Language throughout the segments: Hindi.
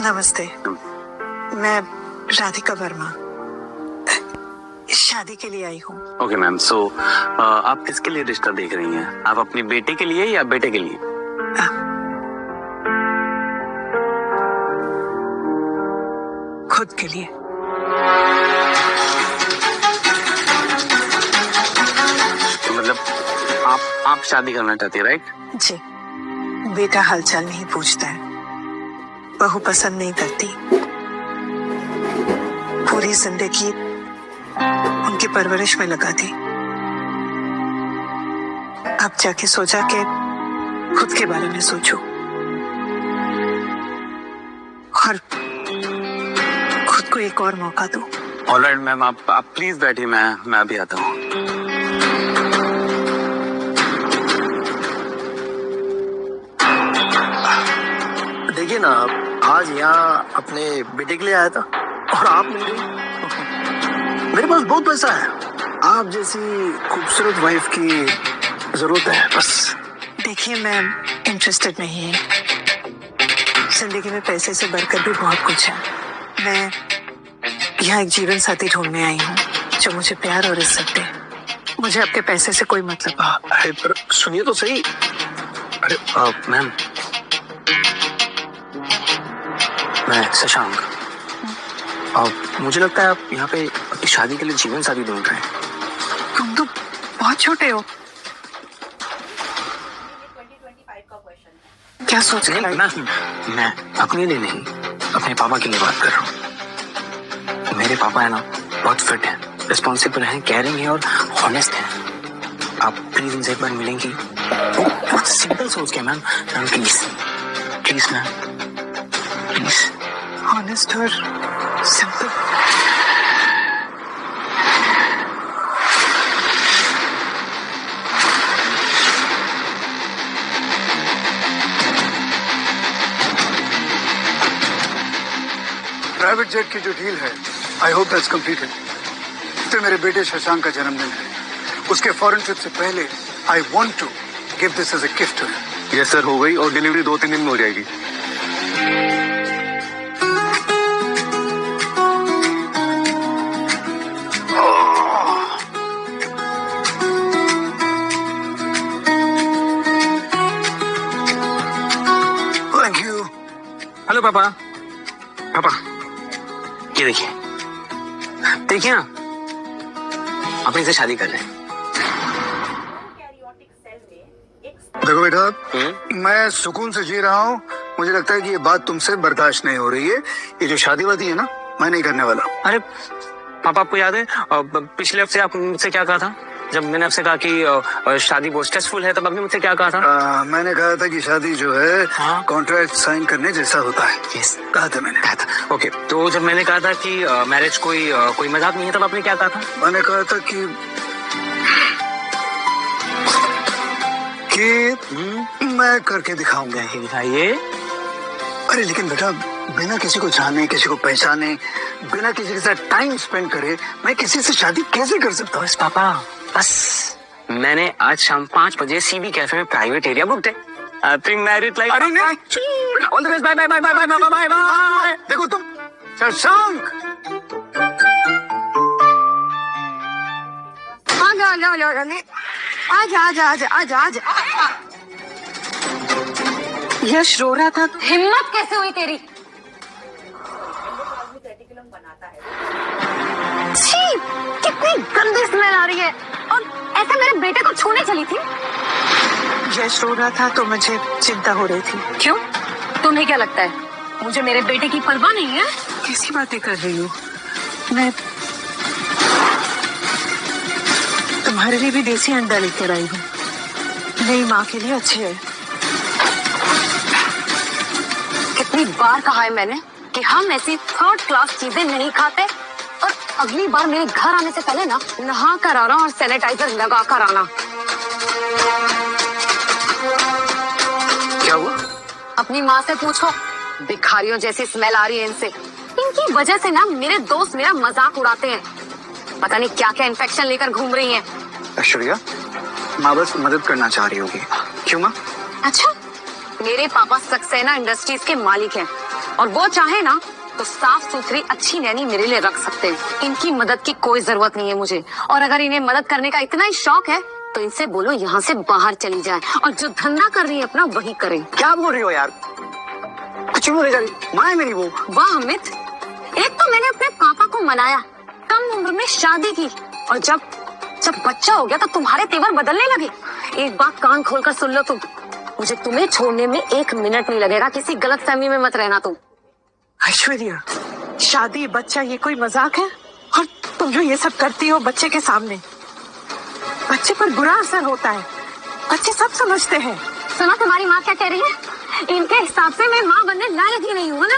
नमस्ते, मैं राधिका वर्मा शादी के लिए आई हूँ। ओके मैम, सो आप किसके लिए रिश्ता देख रही हैं? आप अपनी बेटी के लिए या बेटे के लिए? खुद के लिए। तो मतलब आप शादी करना चाहती है, राइट? जी, बेटा हालचाल नहीं पूछता है, बहू पसंद नहीं करती, पूरी जिंदगी उनकी परवरिश में लगा दी। अब जाके सोचा कि खुद के बारे में सोचो और खुद को एक और मौका दो। ऑलराइट मैम, आप प्लीज बैठिए, मैं अभी आता हूँ। देखिए ना, आज यहाँ अपने बेटे के लिए आया था और आप मिल गई। मेरे पास बहुत पैसा है, आप जैसी खूबसूरत वाइफ की जरूरत है बस। देखिए, मैं इंटरेस्टेड नहीं है, जिंदगी में पैसे से बढ़कर भी बहुत कुछ है। मैं यहाँ एक जीवन साथी ढूंढने आई हूँ जो मुझे प्यार और इज्जत दे। मुझे आपके पैसे से कोई मतलब नहीं। अरे पर सुनिए तो सही। अरे मैम, मैं शशांक, मुझे लगता है आप यहाँ पे अपनी शादी के लिए जीवन साथी ढूंढ रहे हैं। तुम तो बहुत छोटे हो, क्या सोच रहे हो? मैं अपने लिए नहीं, अपने पापा के लिए बात कर रहा हूँ। मेरे पापा है ना, बहुत फिट हैं, रिस्पॉन्सिबल हैं, केयरिंग हैं और ऑनेस्ट हैं। आप प्लीज उनसे एक बार मिलेंगी? वो बहुत सिंपल सोच के ma'am, please please ma'am, please. Honest और सिंपल। प्राइवेट जेट की जो डील है, आई होप दैट्स कंप्लीटेड। तो मेरे बेटे शशांक का जन्मदिन है, उसके फॉरेन ट्रिप से पहले I want to give this as a gift to him. Yes sir, हो गई और डिलीवरी 2-3 दिन में हो जाएगी। Thank you. हेलो पापा। पापा ये देखिए, देखिए ना, अपने से शादी कर रहे हैं। देखो बेटा, मैं सुकून से जी रहा हूँ। मुझे लगता है कि ये बात तुमसे बर्दाश्त नहीं हो रही है। ये जो शादी वादी है ना, मैं नहीं करने वाला। अरे पापा, आपको याद है पिछले हफ्ते आपने मुझसे क्या कहा था? जब मैंने आपसे कहा कि शादी बहुत स्ट्रेसफुल है, तब आपने मुझसे क्या कहा था? मैंने कहा था कि शादी जो है कॉन्ट्रैक्ट साइन करने जैसा होता है। यस, कहा था मैंने। कहा था। ओके, तो जब मैंने कहा था कि मैरिज कोई मजाक नहीं है, तब आपने क्या कहा था? मैंने कहा था कि मैं करके दिखाऊंगा। दिखाइए। अरे लेकिन बेटा, बिना किसी को जाने, किसी को पहचाने, बिना किसी के साथ टाइम स्पेंड करे, मैं किसी से शादी कैसे कर सकता हूँ? बस पापा, बस मैंने आज शाम 5 बजे सीबी कैफे में प्राइवेट एरिया बुक है। Happy married life. अरे नहीं, all the best, bye bye bye bye bye bye bye. देखो तुम शशांक, आजा। यश रो रहा था। हिम्मत कैसे हुई तेरी? छी, कितनी गंदी स्मेल आ रही है, और ऐसे मेरे बेटे को छूने चली थी। यश रो रहा था तो मुझे चिंता हो रही थी। क्यों? तुम्हें क्या लगता है मुझे मेरे बेटे की परवाह नहीं है? कैसी बातें कर रही हो? मैं तुम्हारे लिए भी देसी अंडा लेकर आई हूँ। मेरी माँ के लिए अच्छे है। कितनी बार कहा है मैंने कि हम ऐसी 3rd क्लास चीजें नहीं खाते, और अगली बार मेरे घर आने से पहले ना नहा कर आना और सैनिटाइजर लगा कर आना। क्या हुआ? अपनी माँ से पूछो, भिखारियों जैसी स्मेल आ रही है इनसे। इनकी वजह से ना मेरे दोस्त मेरा मजाक उड़ाते हैं। पता नहीं क्या क्या इन्फेक्शन लेकर घूम रही हैं। ऐश्वर्या, माँ बस मदद करना चाह रही होगी। क्यों माँ? अच्छा, मेरे पापा सक्सेना इंडस्ट्रीज के मालिक हैं। और वो चाहे ना तो साफ सुथरी अच्छी नैनी मेरे लिए रख सकते हैं। इनकी मदद की कोई जरूरत नहीं है मुझे। और अगर इन्हें मदद करने का इतना ही शौक है तो इनसे बोलो यहाँ से बाहर चली जाए और जो धंधा कर रही है अपना वही करे। क्या बोल रही हो यार, कुछ भी बोले जा रही, माँ है मेरी वो। वाह अमित, एक तो मैंने अपने पापा को मनाया, कम उम्र में शादी की, और जब बच्चा हो गया तो तुम्हारे तेवर बदलने लगे। एक बात कान खोलकर सुन लो तुम, मुझे तुम्हें छोड़ने में 1 मिनट नहीं लगेगा। किसी गलतफहमी में मत रहना तुम। ऐश्वर्या, शादी बच्चा ये कोई मजाक है? और तुम जो ये सब करती हो बच्चे के सामने, बच्चे पर बुरा असर होता है, बच्चे सब समझते हैं। सुना तुम्हारी माँ क्या कह रही है? इनके हिसाब से मैं माँ बनने लायक ही नहीं हूँ ना।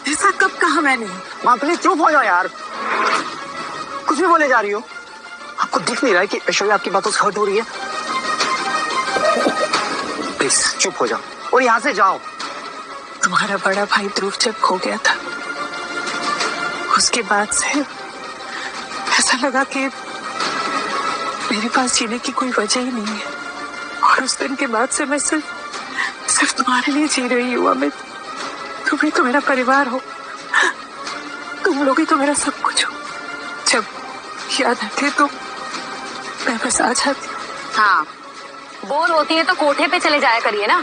ऐसा कब कहा मैंने? माँ प्लीज चुप हो जाओ यार, कुछ भी बोले जा रही हो। आपको दिख नहीं रहा है कि ऐश्वर्या आपकी बातों से हर्ट हो रही है? प्लीज चुप हो जाओ और यहाँ से जाओ। तुम्हारा बड़ा भाई ध्रुव जब खो गया था, उसके बाद से ऐसा लगा कि मेरे पास जीने की कोई वजह ही नहीं है। और उस दिन के बाद से मैं सिर्फ तुम्हारे लिए जी रही हूँ अमित। तुम ही तो मेरा परिवार हो, तुम लोग ही तो मेरा सब कुछ हो। जब याद आते तो मैं बस आ जाती हूँ। हाँ, बोर होती है तो कोठे पे चले जाया करिए ना।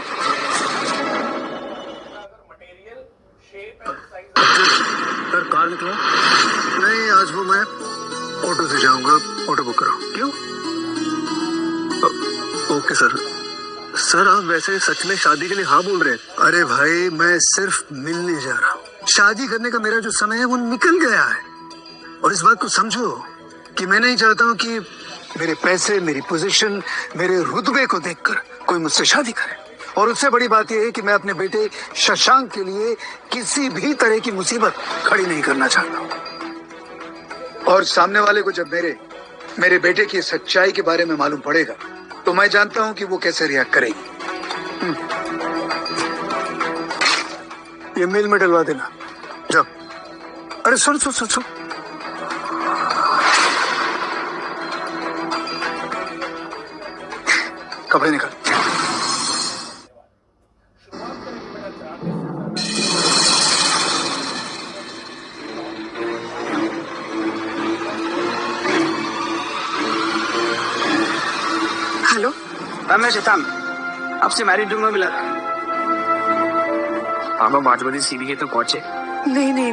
सर कार निकला? नहीं, आज वो मैं ऑटो से जाऊंगा, ऑटो बुक कराओ। क्यों? Okay sir. सर आप वैसे सच में शादी के लिए हाँ बोल रहे हैं? अरे भाई, मैं सिर्फ मिलने जा रहा हूँ। शादी करने का मेरा जो समय है वो निकल गया है। और इस बात को समझो कि मैं नहीं चाहता हूँ कि मेरे पैसे, मेरी पोजीशन, मेरे रुतबे को देखकर कोई मुझसे शादी करे। और उससे बड़ी बात यह है कि मैं अपने बेटे शशांक के लिए किसी भी तरह की मुसीबत खड़ी नहीं करना चाहता। और सामने वाले को जब मेरे बेटे की सच्चाई के बारे में मालूम पड़ेगा तो मैं जानता हूं कि वो कैसे रिएक्ट करेगी। ये मेल में डलवा देना, जाओ। अरे सुन सुन सुन सुन, कपड़े निकाल। हेलो मैम, मैं शैतान आपसे मैरिज रूम में मिला। पापा 5 बजे सीधी तो पहुंचे। नहीं,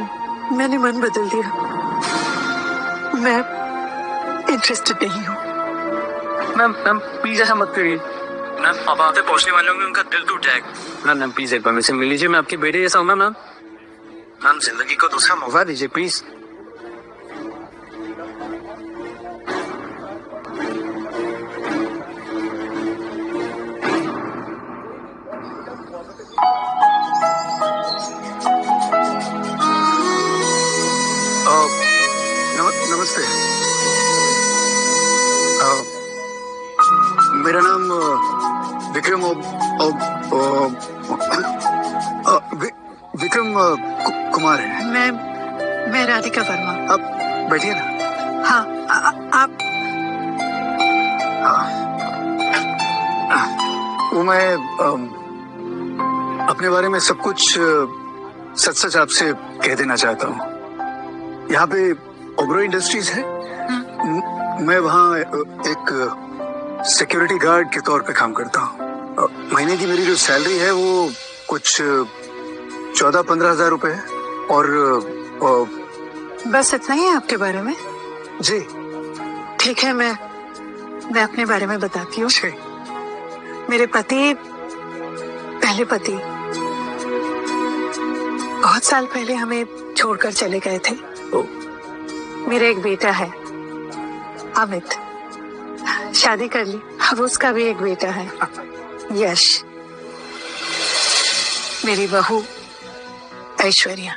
मैंने मन बदल दिया। मैं इंटरेस्टेड नहीं हूँ। मैम प्लीज ऐसा मत करिए। मैम पापा आते पहुंचने वाले होंगे, उनका दिल टूट जाएगा। मैम प्लीज एक बार मुझसे मिल लीजिए, मैं आपके बेटे जैसा हूँ। मैम जिंदगी को दूसरा मौका दीजिए प्लीज। नमस्ते। मेरा नाम विक्रम कुमार है। मैं राधिका वर्मा। आप बैठिए ना। हाँ, आप वो मैं अपने बारे में सब कुछ सच आपसे कह देना चाहता हूँ। यहाँ पे ओबरॉय इंडस्ट्रीज है, मैं वहाँ एक सिक्योरिटी गार्ड के तौर पे काम करता हूँ। महीने की मेरी जो सैलरी है वो कुछ 14-15 हजार रुपए है। और बस इतना ही है आपके बारे में? जी ठीक है, मैं अपने बारे में बताती हूँ। मेरे पहले पति बहुत साल पहले हमें छोड़कर चले गए थे। मेरा एक बेटा है अमित, शादी कर ली। अब उसका भी एक बेटा है यश। मेरी बहू ऐश्वर्या।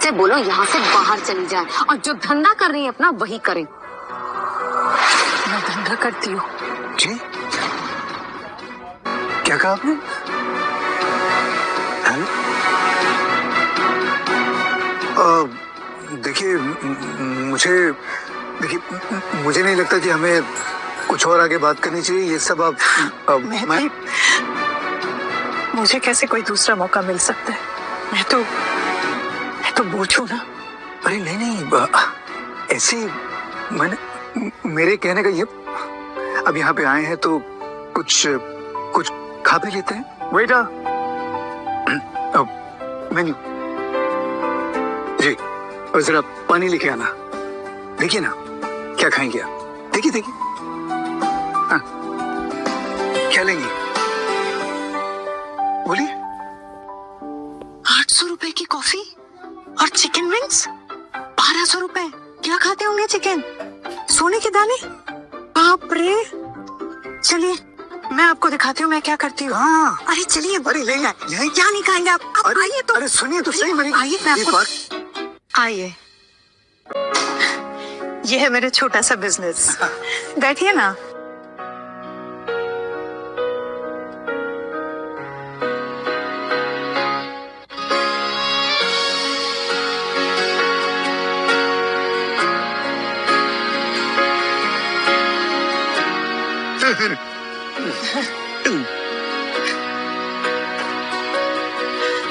से बोलो यहाँ से बाहर चली जाए और जो धंधा कर रही है अपना वही करे। मैं धंधा करती हूँ। जी क्या कहा आपने? देखिए मुझे नहीं लगता कि हमें कुछ और आगे बात करनी चाहिए। ये सब आप मुझे कैसे कोई दूसरा मौका मिल सकता है? मैं तो बूझू ना। अरे नहीं नहीं, ऐसे मैंने, मेरे कहने का ये, अब यहाँ पे आए हैं तो कुछ कुछ खा भी लेते हैं। वेटा, मेन्यू जी, और जरा पानी लेके आना। देखिए ना क्या खाएंगे आप, देखिए देखिए। हाँ, क्या लेंगे बोलिए। 800 रुपए की कॉफी और चिकन विंग्स, 1200 रुपए। क्या खाते होंगे चिकन? सोने के दाने? बाप रे। चलिए मैं आपको दिखाती हूँ मैं क्या करती हूँ। हाँ, अरे चलिए। अरे ले आए। क्या नहीं खाएंगे आप? आइए तो। अरे सुनिए तो सही मेरी, आइए मैं एक आपको, बात। आइए। ये है मेरा छोटा सा बिजनेस। बैठिए ना।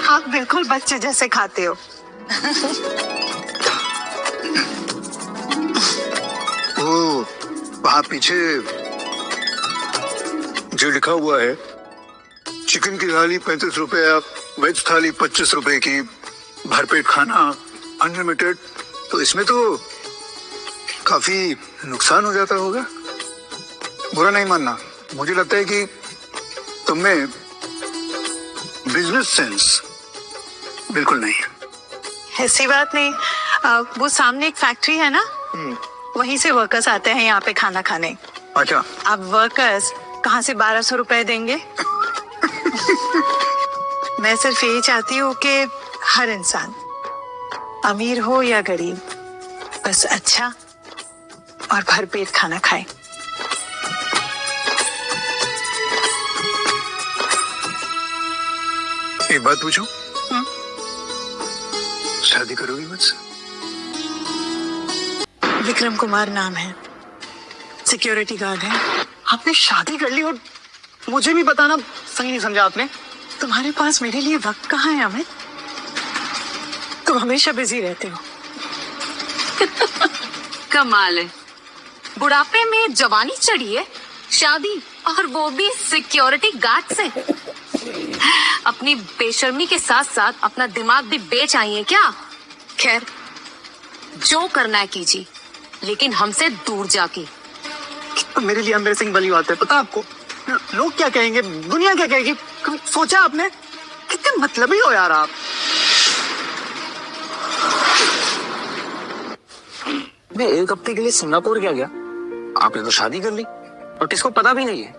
आप बिल्कुल बच्चे जैसे खाते हो। ओ, वहाँ पीछे जो लिखा हुआ है, चिकन की थाली 35 रुपए, वेज थाली 25 रुपए की, भरपेट खाना अनलिमिटेड, तो इसमें तो काफी नुकसान हो जाता होगा। बुरा नहीं मानना, मुझे लगता है कि तुमने बिजनेस सेंस बिल्कुल नहीं है। ऐसी बात नहीं। वो सामने एक फैक्ट्री है ना, वहीं से वर्कर्स आते हैं यहाँ पे खाना खाने। अच्छा, अब वर्कर्स कहाँ से 1200 रुपए देंगे? मैं सिर्फ यही चाहती हूँ कि हर इंसान, अमीर हो या गरीब, बस अच्छा और भरपेट खाना खाए। एक बात पूछूं? शादी करोगी मुझसे? विक्रम कुमार नाम है, सिक्योरिटी गार्ड है। आपने शादी कर ली और मुझे भी बताना सही नहीं समझा आपने। तुम्हारे पास मेरे लिए वक्त कहाँ है अमित? तुम हमेशा बिजी रहते हो। कमाल है, बुढ़ापे में जवानी चढ़ी है, शादी, और वो भी सिक्योरिटी गार्ड से। अपनी बेशर्मी के साथ साथ अपना दिमाग भी बेच आई है क्या? खैर, जो करना है कीजिए, लेकिन हमसे दूर जाके। तो मेरे लिए एम्बैरेसिंग वाली बात है, पता आपको? लोग क्या कहेंगे, दुनिया क्या कहेगी? कभी सोचा आपने? कितने मतलबी हो यार आप। मैं एक हफ्ते के लिए सिंगापुर क्या गया, आपने तो शादी कर ली और किसको पता भी नहीं है।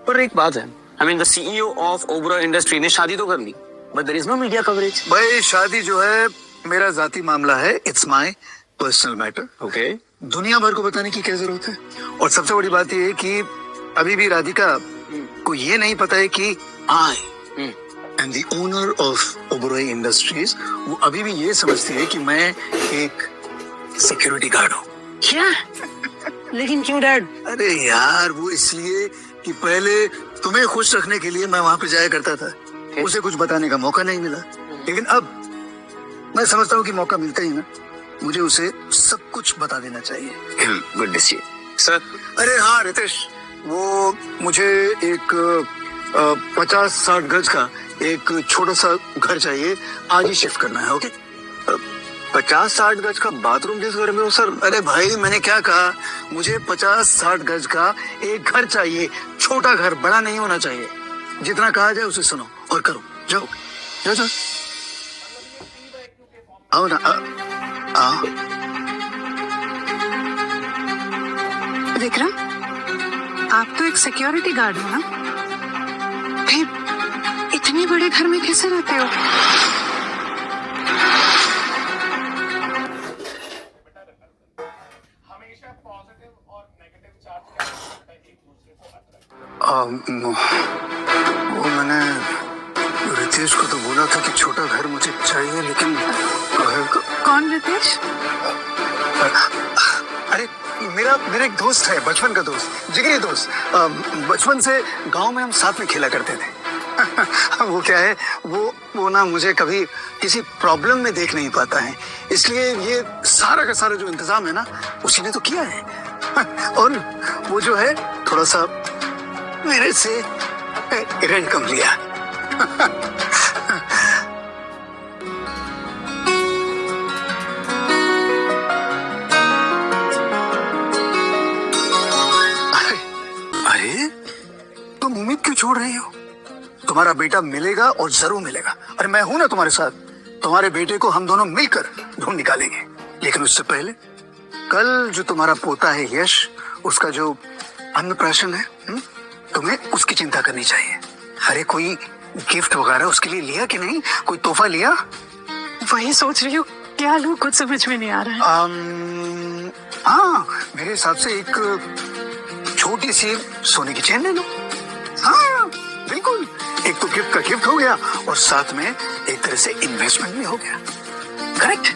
पर एक बात है, I mean, the CEO of Oberoi Industry ने शादी तो कर ली, but there is no media coverage. भाई शादी जो है मेरा जाती मामला है, it's my personal matter. Okay. दुनिया भर को बताने की क्या जरूरत है? और सबसे बड़ी बात यह है कि अभी भी राधिका को ये नहीं पता है कि I am the owner of Oberoi industries. वो अभी भी ये समझती है कि मैं एक सिक्योरिटी गार्ड हूँ। क्या? लेकिन क्यों डैड? अरे यार, वो इसलिए कि पहले तुम्हें खुश रखने के लिए मैं वहां पे जाया करता था, उसे कुछ बताने का मौका नहीं मिला, लेकिन अब मैं समझता हूँ कि मौका मिलता ही ना, मुझे उसे सब कुछ बता देना चाहिए। Good to see you. Sir, अरे हाँ रितेश, वो मुझे एक 50-60 गज का एक छोटा सा घर चाहिए, आज ही शिफ्ट करना है। ओके? 50-60 गज का बाथरूम जिस घर में हो सर? अरे भाई मैंने क्या कहा, मुझे 50-60 गज का एक घर चाहिए, छोटा घर, बड़ा नहीं होना चाहिए। जितना कहा जाए उसे सुनो और करो। जाओ जाओ जाओ, आओ ना, आओ। विक्रम, आप तो एक सिक्योरिटी गार्ड हो ना, फिर इतने बड़े घर में कैसे रहते हो? वो मैंने रितेश को तो बोला था कि छोटा घर मुझे चाहिए, लेकिन घर को... कौन रितेश? अरे मेरा एक दोस्त है, बचपन का दोस्त, जिगरी दोस्त। बचपन से गांव में हम साथ में खेला करते थे। वो क्या है, वो वो ना मुझे कभी किसी प्रॉब्लम में देख नहीं पाता है, इसलिए ये सारा का सारा जो इंतजाम है ना उसी ने तो किया है। और वो जो है थोड़ा सा मेरे से रेंट कम लिया। अरे तुम उम्मीद क्यों छोड़ रही हो? तुम्हारा बेटा मिलेगा और जरूर मिलेगा। अरे मैं हूं ना तुम्हारे साथ। तुम्हारे बेटे को हम दोनों मिलकर ढूंढ निकालेंगे। लेकिन उससे पहले कल जो तुम्हारा पोता है यश, उसका जो अन्नप्राशन है, तुम्हें उसकी चिंता करनी चाहिए। अरे कोई गिफ्ट वगैरह उसके लिए लिया कि नहीं? कोई तोहफा लिया? वही सोच रही हूँ, क्या लूं कुछ समझ में नहीं आ रहा है। हाँ, मेरे हिसाब से एक छोटी सी सोने की चेन ले लो। हाँ बिल्कुल, एक तो गिफ्ट का गिफ्ट हो गया और साथ में एक तरह से इन्वेस्टमेंट भी हो गया। करेक्ट?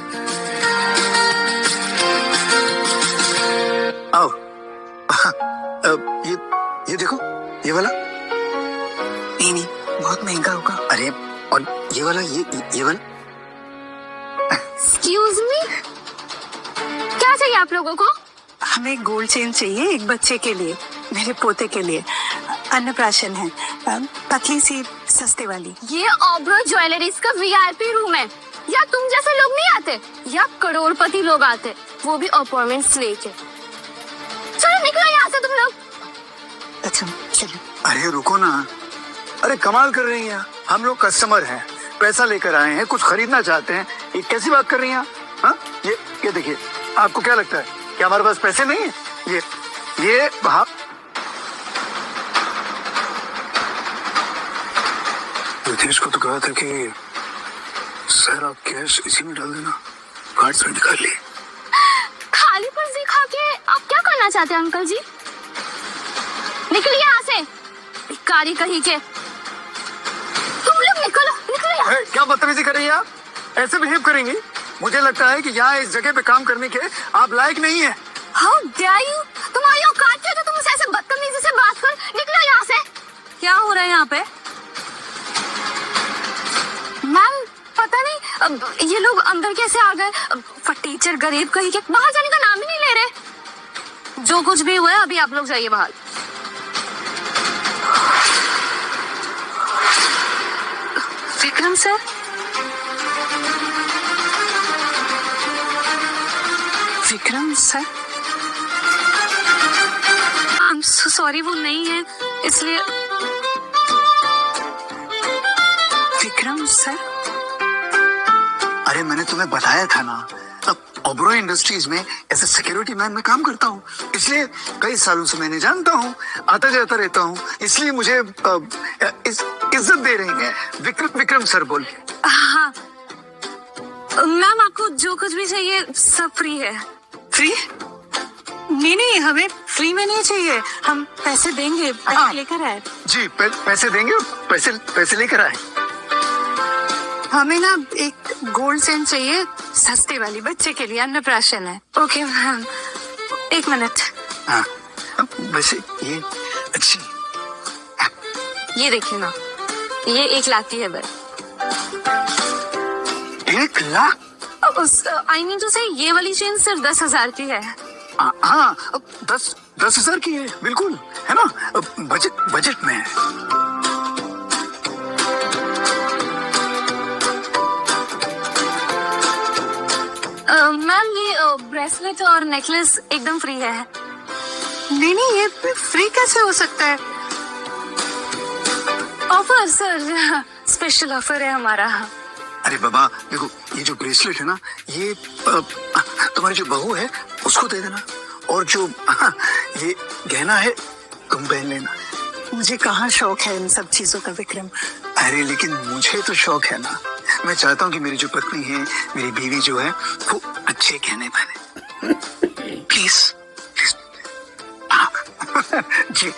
आओ। ये देखो, ये वाला। नहीं, बहुत महंगा होगा। अरे और ये वाला, ये वाला। एक्सक्यूज मी, क्या चाहिए आप लोगों को? हमें गोल्ड चेन चाहिए एक बच्चे के लिए, मेरे पोते के लिए। अन्नप्राशन है, पतली सी सस्ते वाली। ये ओबरो ज्वेलरीज का वीआईपी रूम है। या तुम जैसे लोग नहीं आते, या करोड़पति लोग आते, वो भी अपॉइंटमेंट्स लेके। चलो निकलो यहाँ से तुम लोग। अच्छा चलो। अरे रुको ना, अरे कमाल कर रही हैं। हम लोग कस्टमर हैं, पैसा लेकर आए हैं, कुछ खरीदना चाहते हैं। ये कैसी बात कर रही हैं? हाँ, ये देखिए, आपको क्या लगता है कि हमारे पास पैसे नहीं है? ये हाँ, रितेश को तो कहा था कि सर आप कैश इसी में डाल देना, कार्ड से निकाल लिए। खाली पर्स दिखा के आप क्या करना चाहते हैं अंकल जी? निकलिए यहाँ से, भिखारी कहीं के। तुम लोग निकलो यहाँ। क्या बदतमीजी कर रही है आप? ऐसे बिहेव करेंगी? मुझे लगता है कि यहाँ इस जगह पे काम करने के आप लायक नहीं है। How dare you? तुम्हारी औकात है तो तुम ऐसे बदतमीजी से बात कर। निकलो यहाँ से। क्या हो रहा है यहाँ पे? मैम पता नहीं, अब ये लोग अंदर कैसे आ गए? फटीचर गरीब कहीं के, बाहर जाने का नाम ही नहीं ले रहे। जो कुछ भी हुआ है अभी आप लोग जाइए बाहर। Vikram sir, Vikram sir, I am so sorry, वो नहीं है इसलिए। विक्रम सर, अरे मैंने तुम्हें बताया था ना, अब ओबरो इंडस्ट्रीज में एज ए सिक्योरिटी मैन में काम करता हूँ, इसलिए कई सालों से मैंने जानता हूँ, आता जाता रहता हूँ, इसलिए मुझे इज्जत दे रही है। विक्रम सर बोल के। हाँ मैम, आपको जो कुछ भी चाहिए सब फ्री है। फ्री? नहीं, हमें फ्री में नहीं चाहिए, हम पैसे देंगे। लेकर आए जी, पैसे देंगे, पैसे लेकर आए। हमें ना एक गोल्ड चेन चाहिए, सस्ते वाली, बच्चे के लिए, अन्नप्राशन है। ओके मैम, एक मिनट। हाँ, वैसे ये अच्छी। ये देखिए ना, ये 1 लाख की है बस। 1 लाख? आई मीन टू से ये वाली चेन सिर्फ 10,000 की है। हाँ, 10,000 की है, बिल्कुल है ना, बजट में है। मैम ये ब्रेसलेट और नेकलेस एकदम फ्री है। नहीं, ये फ्री कैसे हो सकता है? ऑफर सर, स्पेशल ऑफर है हमारा। अरे बाबा देखो, ये जो ब्रेसलेट है ना, ये तुम्हारी जो बहू है उसको दे देना, और जो ये गहना है तुम पहन लेना। मुझे कहाँ शौक है इन सब चीजों का विक्रम। अरे लेकिन मुझे तो शौक है ना, मैं चाहता हूँ कि मेरी जो पत्नी है, मेरी बीवी जो है, वो अच्छे गहने पहने। प्लीज जी,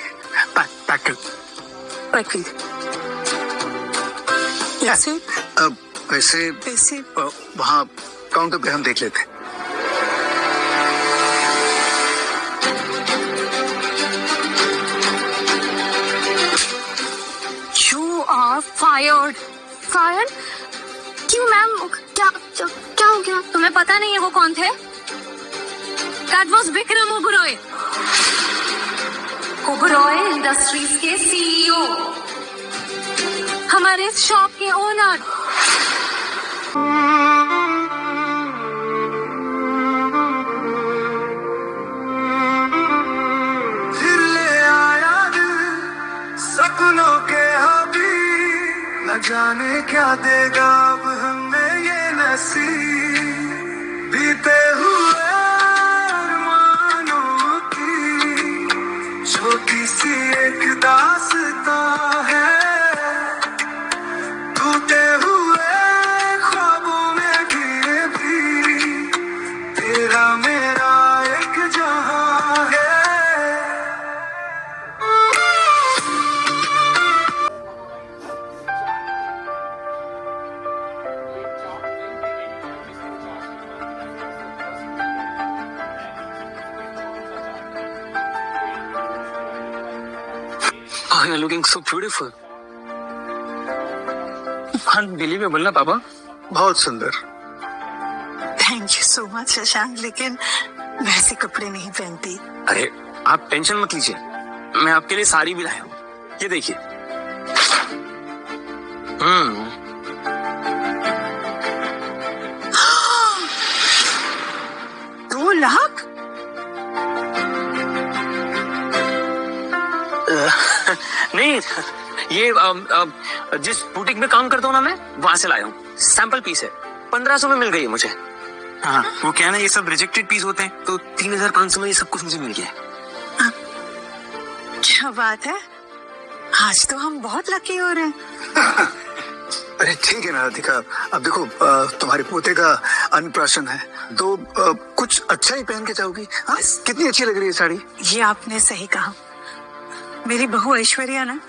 पैक पैसे वहाँ काउंटर पे हम देख लेते हैं। You are fired. Fired? क्या हो गया? तुम्हें पता नहीं है वो कौन थे? That was Vikram Oberoi, Oberoi industries के सीईओ, हमारे इस शॉप के ओनर। फिर ले आया दिल सपनों के हाथी, न जाने क्या देगा अब हमें ये नसीब, बीते हुए अरमानों की छोटी सी एक दास्तां है, टूटे हुए ख्वाबों में भी तेरा मेरा एक जहां है। Oh, you're looking so beautiful. Unbelievable ना पापा? बहुत सुंदर। Thank you so much Shashank, लेकिन वैसे कपड़े नहीं पहनती। अरे आप टेंशन मत लीजिए, मैं आपके लिए साड़ी भी लाया हूँ, ये देखिए। 2 लाख? नहीं, ये जिस बुटीक में काम करता हूँ ना मैं, वहां से लाया हूँ। सैंपल पीस है, 1500 में मिल गई है मुझे। हाँ, वो क्या है ना, ये सब रिजेक्टेड पीस होते हैं, तो 3500 में ये सब कुछ मुझे मिल गया है। क्या बात है, आज तो हम बहुत लकी हो रहे हैं। अरे ठीक है ना राधिका, अब देखो तुम्हारे पोते का अन्नप्राशन है, तो कुछ अच्छा ही पहन के जाओगी। हाँ, कितनी अच्छी लग रही है साड़ी। ये आपने सही कहा। मेरी बहू ऐश्वर्या ना,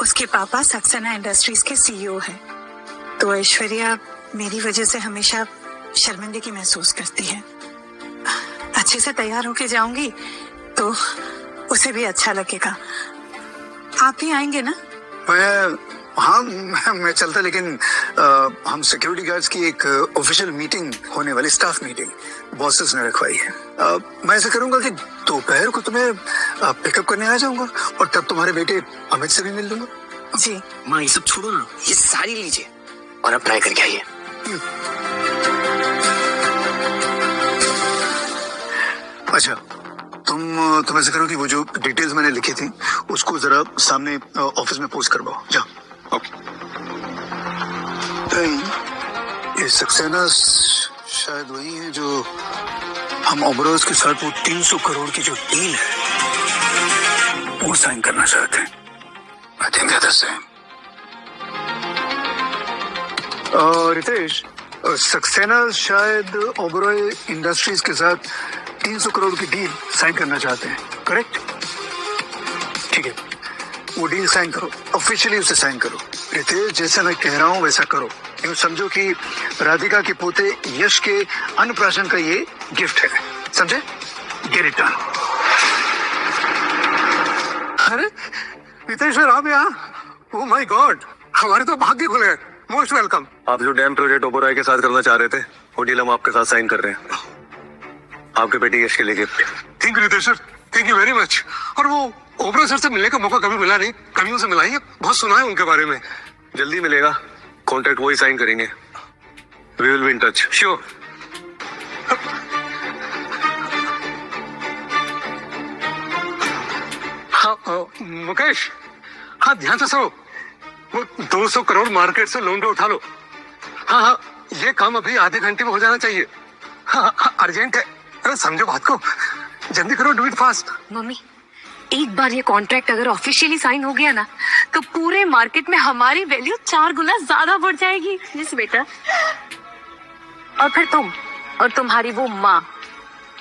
उसके पापा सक्सेना इंडस्ट्रीज के सीईओ है, तो ऐश्वर्या मेरी वजह से हमेशा शर्मिंदगी महसूस करती है। अच्छे से तैयार होके जाऊंगी तो उसे भी अच्छा लगेगा। आप ही आएंगे ना? मैं चलता, लेकिन हम सिक्योरिटी गार्ड्स की एक ऑफिशियल मीटिंग होने वाली, स्टाफ मीटिंग बॉसेस ने रखवाई है। मैं ऐसा करूंगा कि दोपहर को तुम्हें पिकअप करने आ जाऊंगा, और तब तुम्हारे बेटे अमित से भी मिल लूंगा। जी। माँ ये सब छोड़ो ना, ये साड़ी लीजिए और अब ट्राई करके आइए। अच्छा, तुम ऐसा करो कि वो जो डिटेल्स मैंने लिखी थी उसको जरा सामने ऑफिस में पोस्ट करवाओ, जाओ। ये सक्सेना शायद वही है जो हम ओबरॉय के साथ वो 300 करोड़ की जो डील है वो साइन करना चाहते हैं। I think that is same. Ritesh, Saxena शायद ओबरॉय इंडस्ट्रीज के साथ 300 करोड़ की डील साइन करना चाहते हैं, करेक्ट? ठीक है, वो डील साइन करो, ऑफिशियली उसे साइन करो। रितेश, जैसा मैं कह रहा हूँ वैसा करो। यूँ समझो कि राधिका के पोते यश के अन्नप्राशन का ये गिफ्ट है, समझे? Get it done. अरे रितेश राम यहाँ, ओह माय गॉड, हमारे तो भाग्य खुले। Most welcome. आप जो डैम प्रोजेक्ट ओबरॉय के साथ करना चाह रहे थे, वो डील हम आपके साथ साइन कर रहे हैं। आपके बेटे यश के लिए gift. Thank you Ritesh sir, thank you very much. और वो ओबरॉय सर से मिलने का मौका कभी मिला नहीं, कभी उनसे मिलाइए, बहुत सुना है उनके बारे में। जल्दी मिलेगा, कॉन्ट्रैक्ट वही साइन करेंगे। We will be in touch. Sure. हाँ मुकेश, हाँ ध्यान से सुनो, वो 200 करोड़ मार्केट से लोन पे उठा लो। हाँ हाँ, ये काम अभी आधे घंटे में हो जाना चाहिए। हाँ हाँ, अर्जेंट है। अरे समझो बात को, जल्दी करो, डू इट फास्ट। मम्मी, एक बार ये कॉन्ट्रैक्ट अगर ऑफिशियली साइन हो गया ना, तो पूरे मार्केट में हमारी वैल्यू 4 गुना ज्यादा बढ़ जाएगी। यस बेटा। और फिर तुम और तुम्हारी वो माँ,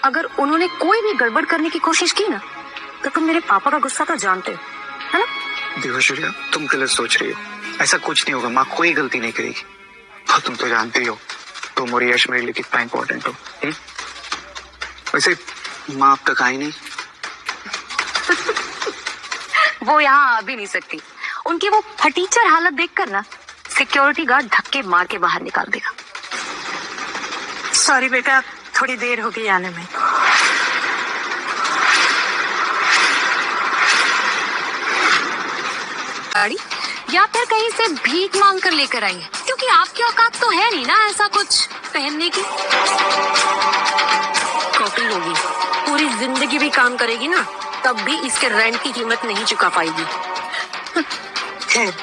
अगर उन्होंने कोई भी गड़बड़ करने की कोशिश की ना, तो तुम मेरे पापा का गुस्सा तो जानते हो, है ना? देवश्वर्या, तुम गलत सोच रही हो, ऐसा कुछ नहीं होगा। माँ कोई गलती नहीं करेगी, और तुम तो जानती हो तुम और यश मेरे लिए कितना इम्पोर्टेंट हो। वैसे माँ अब तक आई नहीं। वो यहाँ आ भी नहीं सकती। उनकी वो फटीचर हालत देखकर ना सिक्योरिटी गार्ड धक्के मार के बाहर निकाल देगा। सॉरी बेटा, थोड़ी देर हो गई आने में। गाड़ी या फिर कहीं से भीख मांग कर लेकर आई है, क्योंकि आपकी औकात तो है नहीं ना ऐसा कुछ पहनने की। कॉपी होगी, पूरी जिंदगी भी काम करेगी ना, तब भी इसके रेंट की कीमत नहीं चुका पाएगी। खैर,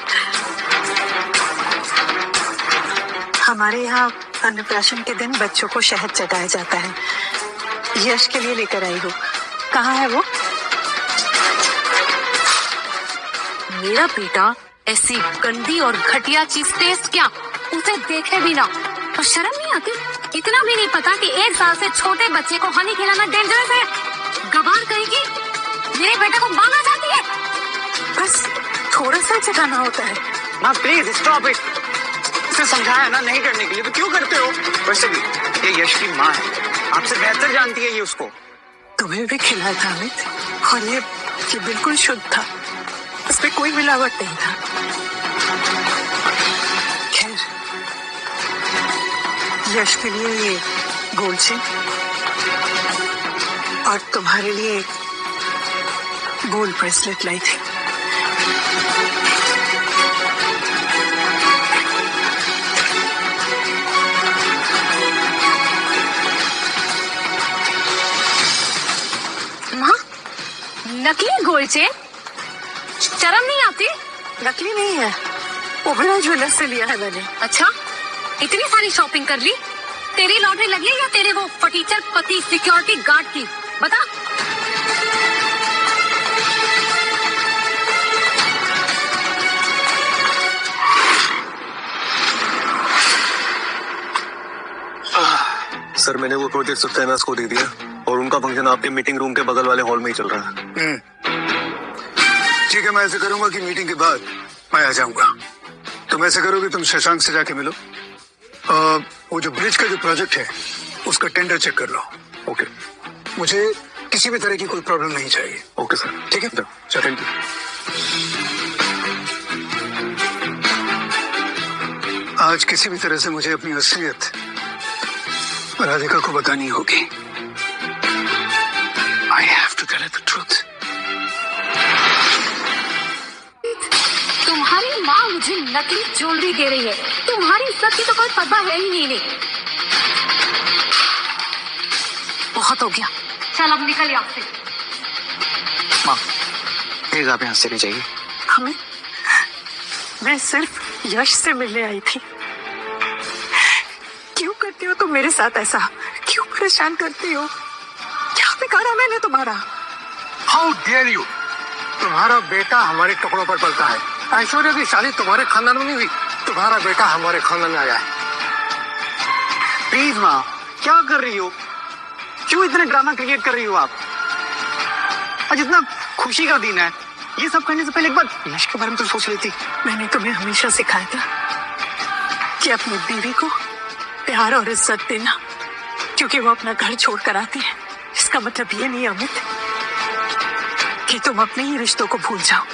हमारे यहाँ अन्नप्राशन के दिन बच्चों को शहद चटाया जाता है। यश के लिए लेकर आई हूँ। कहाँ है वो? मेरा बेटा ऐसी गंदी और घटिया चीज टेस्ट क्या, उसे देखे भी ना तो शर्म नहीं आती? इतना भी नहीं पता कि 1 साल से छोटे बच्चे को हनी खिलाना डेंजरस है। गवार कहेगी मेरे बेटे को मांगा जाती है। बस थोड़ा सा चटाना होता है। माँ प्लीज स्टॉप इट। उसे समझाया ना नहीं करने के लिए, तो क्यों करते हो? वैसे भी ये यश की माँ है, आपसे बेहतर जानती है ये उसको। तुम्हें भी खिलाया था अमित, और ये बिल्कुल शुद्ध था, इसमें कोई मिलावट नहीं था। खैर, यश के लिए ये गोल्ड चेन और तुम्हारे लिए गोल्ड ब्रेसलेट लाई थी। माँ, नकली गोल्ड चेन? शर्म नहीं आती? नकली नहीं है, ओबरा ज्वेलर्स से लिया है मैंने। अच्छा, इतनी सारी शॉपिंग कर ली? तेरी लॉटरी लगी है या तेरे वो फटीचर पति सिक्योरिटी गार्ड की? बता। सर मैंने वो प्रोजेक्ट सत्यानाश को दे दिया और उनका फंक्शन आपके मीटिंग रूम के बगल वाले हॉल में ही चल रहा है। ठीक है, मैं ऐसे करूंगा कि मीटिंग के बाद मैं आ जाऊंगा। तुम ऐसे करोगे, तुम शशांक से जाके मिलो। वो जो ब्रिज का जो प्रोजेक्ट है उसका टेंडर चेक कर लो। ओके। मुझे किसी भी तरह की कोई प्रॉब्लम नहीं चाहिए। Okay sir. ठीक है, चलो थैंक यू। आज किसी भी तरह से मुझे अपनी असलियत राधिका को बतानी होगी। I have to tell her the truth. तुम्हारी माँ मुझे नकली ज्वेलरी दे रही है, तुम्हारी इज्जत की तो कोई परवाह है ही नहीं। बहुत हो गया, चल अब निकल यहाँ से। माँ प्लीज आप यहाँ से नहीं जाइए। अमित, मैं सिर्फ यश से मिलने आई थी। क्यों करती हो तुम मेरे साथ ऐसा? क्यों परेशान करती हो? क्या बिगाड़ा मैंने तुम्हारा? How dare you! तुम्हारा बेटा हमारे कपड़ों पर पलता है। ऐश्वर्या की शादी तुम्हारे खानदान में नहीं हुई, तुम्हारा बेटा हमारे खानदान में आया है। प्लीज माँ, क्या कर रही हो? क्यों इतना ड्रामा क्रिएट कर रही हो आप? आज इतना खुशी का दिन है, ये सब करने से पहले एक बार यश के बारे में तो सोच लेती। मैंने तुम्हें हमेशा सिखाया था कि अपनी बीवी को प्यार और इज्जत देना, क्योंकि वो अपना घर छोड़कर आती है। इसका मतलब ये नहीं अमित कि तुम अपने ही रिश्तों को भूल जाओ।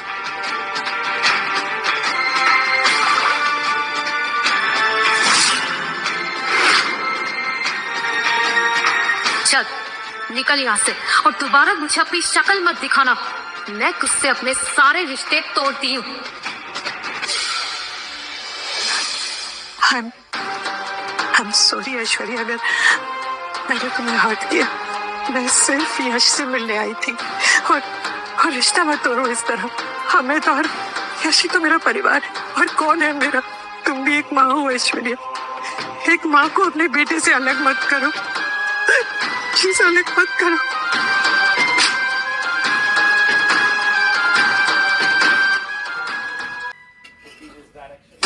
चल निकल यहाँ से, और दोबारा मुझे अपनी शक्ल मत दिखाना। मैं तुझसे अपने सारे रिश्ते तोड़ती हूँ। I'm sorry ऐश्वर्या, अगर मैंने तुम्हें हर्ट किया। मैं सिर्फ यश से मिलने आई थी, और रिश्ता मत तोड़ो इस तरह। हमें तो, और यश ही तो मेरा परिवार है। और कौन है मेरा? तुम भी एक माँ हो ऐश्वर्या। एक माँ को अपने बेटे से अलग मत करो, प्लीज अलग मत करो।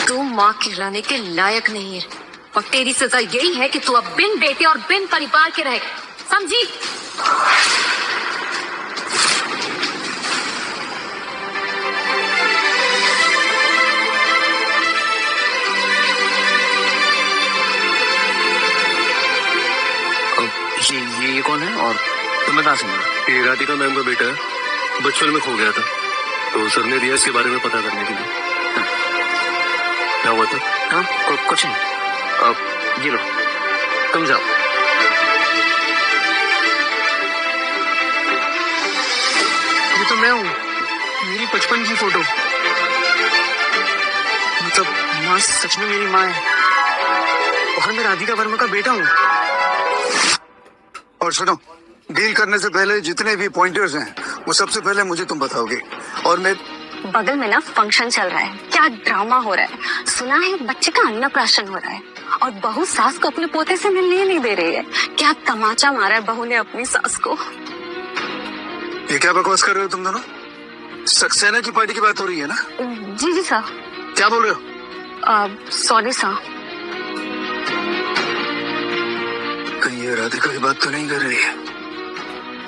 तू माँ कहलाने के लायक नहीं है, और तेरी सजा यही है कि तू अब बिन बेटे और बिन परिवार के रहे, समझी? ये कौन है और तुम्हें कहाँ से मिला? ये राधिका मैम का बेटा है, बचपन में खो गया था, तो सर ने दिया इसके बारे में पता करने के लिए। क्या हुआ था? हाँ कुछ नहीं। अब ये लो। तुम जाओ। ये तो मैं हूँ, मेरी बचपन की फोटो। मतलब माँ सच में मेरी माँ है और मैं राधिका वर्मा का बेटा हूँ। और सुनो, डील करने से पहले जितने भी पॉइंटर्स हैं वो सबसे पहले मुझे तुम बताओगे। और मैं बगल में ना फंक्शन चल रहा है, क्या ड्रामा हो रहा है। सुना है बच्चे का अन्नप्राशन हो रहा है और बहू सास को अपने पोते से मिलने ही नहीं दे रही है। क्या तमाचा मारा है बहू ने अपनी सास को। ये क्या बकवास कर रहे हो तुम दोनों? सक्सेना की पार्टी की बात हो रही है ना? जी जी सर। क्या बोल रहे हो? Sorry sir. कहीं ये राधिका की बात तो नहीं कर रही है?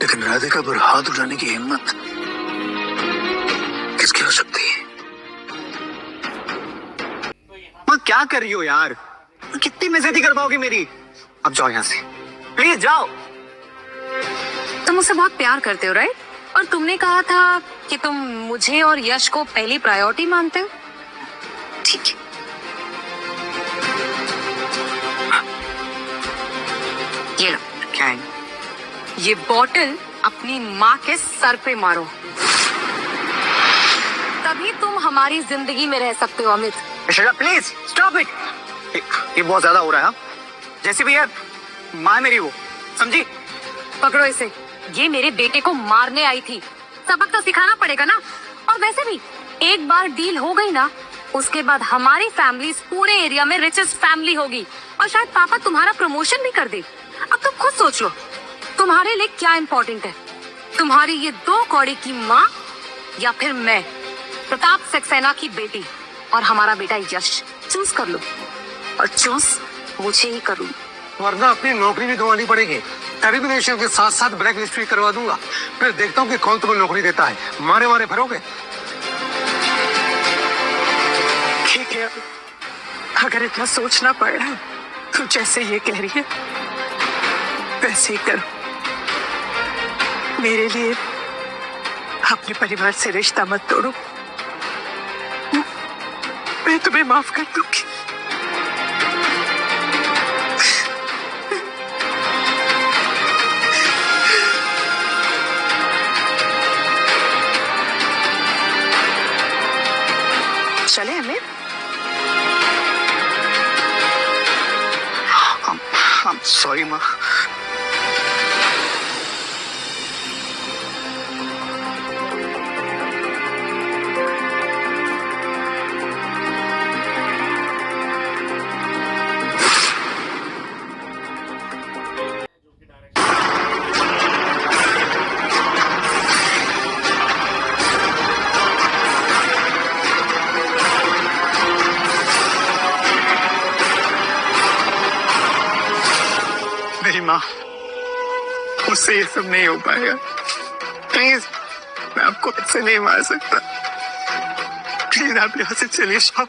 लेकिन राधिका पर हाथ उठाने की हिम्मत किसकी हो सकती है? माँ क्या कर रही हो यार? कितनी बेइज्जती कर पाओगी मेरी? अब जाओ यहाँ से, प्लीज जाओ। तुम मुझसे बहुत प्यार करते हो राइट? और तुमने कहा था कि तुम मुझे और यश को पहली प्रायोरिटी मानते हो। ठीक है, ये लो। क्या है? ये बॉटल अपनी माँ के सर पे मारो, तभी तुम हमारी जिंदगी में रह सकते हो अमित। Please stop it. ये बहुत ज्यादा हो रहा है। हाँ? जैसे भी है माँ मेरी, वो समझी? पकड़ो इसे, ये मेरे बेटे को मारने आई थी, सबक तो सिखाना पड़ेगा ना। और वैसे भी एक बार डील हो गई ना, उसके बाद हमारी फैमिली पूरे एरिया में रिचेस्ट फैमिली होगी और शायद पापा तुम्हारा प्रमोशन भी कर दे। अब तुम खुद सोच लो, तुम्हारे लिए क्या इम्पोर्टेंट है, तुम्हारी ये 2 कौड़ी की माँ या फिर मैं प्रताप सक्सेना की बेटी और हमारा बेटा यश। चूज कर लो और चूज मुझे ही करूँ। वरना अपनी नौकरी भी गंवानी पड़ेगी। टेरिमिनेशन के साथ साथ ब्लैक लिस्ट भी करवा दूंगा। फिर देखता हूँ कि कौन तुम्हें नौकरी देता है। मारे मारे फिरोगे। ठीक है, अगर इतना सोचना पड़ रहा है तो जैसे ये कह रही है वैसे ही करो। मेरे लिए अपने परिवार से रिश्ता मत तोड़ो, मैं तुम्हें माफ कर दूंगी। चले हमें? सॉरी माँ। मेरी माँ, मुझसे ये सब नहीं हो पाएगा। प्लीज, मैं आपको ऐसे नहीं मार सकता। प्लीज आप यहाँ से चले जाओ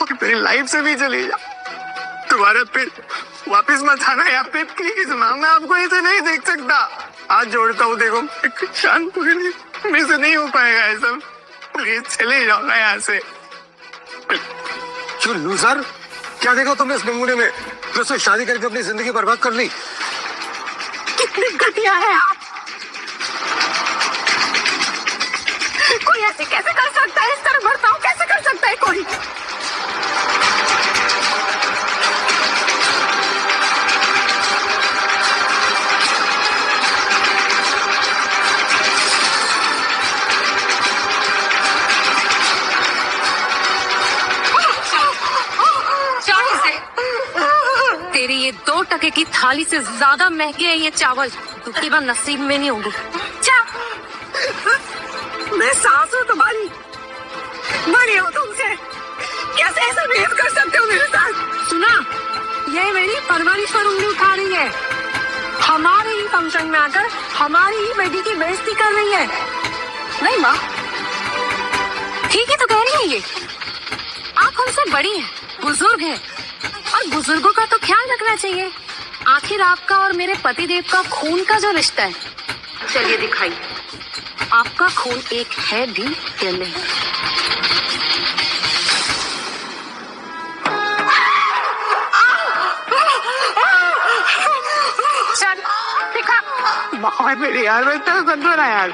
और मेरी लाइफ से भी चले जाओ। तुम्हारा फिर वापस मत आना यहाँ पे, प्लीज माँ। मैं आपको ऐसे नहीं देख सकता। हाथ जोड़ता हूँ, देखो शानपुर, मेरे से नहीं हो पाएगा ये सब। प्लीज चले जाओ ना यहाँ से। क्यों लूजर, क्या देखा तुमने इस नमूने में? उससे शादी करके अपनी जिंदगी बर्बाद कर ली। कितने घटिया है आप। कोई ऐसे कैसे कर सकता है? इस तरह बर्ताव कैसे कर सकता है कोई? तेरी ये 2 टके की थाली से ज्यादा महंगे है ये चावल, दूसरी बार नसीब में नहीं होंगे। मैं सास हूँ तुम्हारी, बड़ी हो तुमसे, कैसे ऐसा बिहेव कर सकते हो मेरे साथ? सुना, ये मेरी परवरिश पर उंगली उठा रही है, हमारे ही फंक्शन में आकर हमारी ही बेटी की बेइज्जती कर रही है। नहीं माँ, ठीक है तो कह रही है ये। आप हमसे बड़ी हैं, बुजुर्ग हैं, और बुजुर्गों का तो ख्याल रखना चाहिए। आखिर आपका और मेरे पतिदेव का खून का जो रिश्ता है, चलिए दिखाइए, आपका खून एक है भी या नहीं? माँ मेरी यार, मैं इतना कर रहा यार।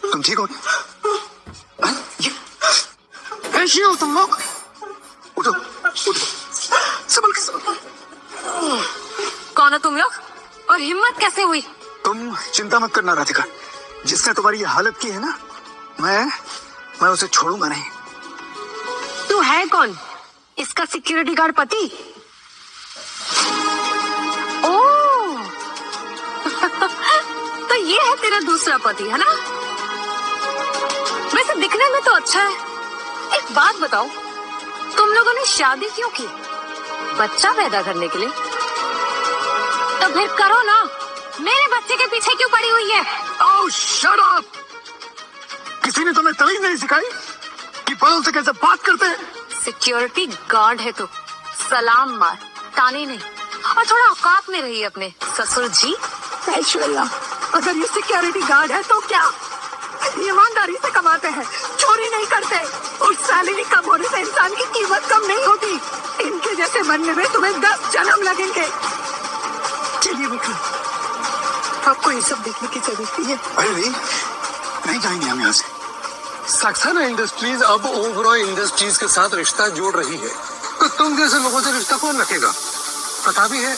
तुम ठीक हो? ऐसे हो तुम लोग? उठो उठो, संभल के संभल। कौन हो तुम लोग और हिम्मत कैसे हुई? तुम चिंता मत करना राधिका, जिसने तुम्हारी ये हालत की है ना, मैं उसे छोड़ूंगा नहीं। तू है कौन? इसका सिक्योरिटी गार्ड पति? ओह तो ये है तेरा दूसरा पति, है ना? वैसे दिखने में तो अच्छा है। एक बात बताओ, तुम लोगों ने शादी क्यों की? बच्चा पैदा करने के लिए? तो फिर करो ना, मेरे बच्चे के पीछे क्यों पड़ी हुई है? ओह शट अप! किसी ने तुम्हें तमीज नहीं सिखाई कि बड़ों से कैसे बात करते हैं? सिक्योरिटी गार्ड है तो सलाम मार, ताने नहीं। और थोड़ा औकात में रही अपने ससुर जी। ऐश्वर्या, अगर ये सिक्योरिटी गार्ड है तो क्या? ईमानदारी से कमाते हैं, चोरी नहीं करते, और सैलरी कम होने से इंसान की कीमत कम नहीं होती। इनके जैसे बनने में तुम्हें 10 जन्म लगेंगे। चलिए विक्रम, आपको ये सब देखने की जरूरत नहीं है। अरे नहीं जाएंगे हम यहाँ से। सक्सेना इंडस्ट्रीज अब ओबरॉय इंडस्ट्रीज के साथ रिश्ता जोड़ रही है, तो तुम जैसे लोगों से रिश्ता कौन रखेगा? पता भी है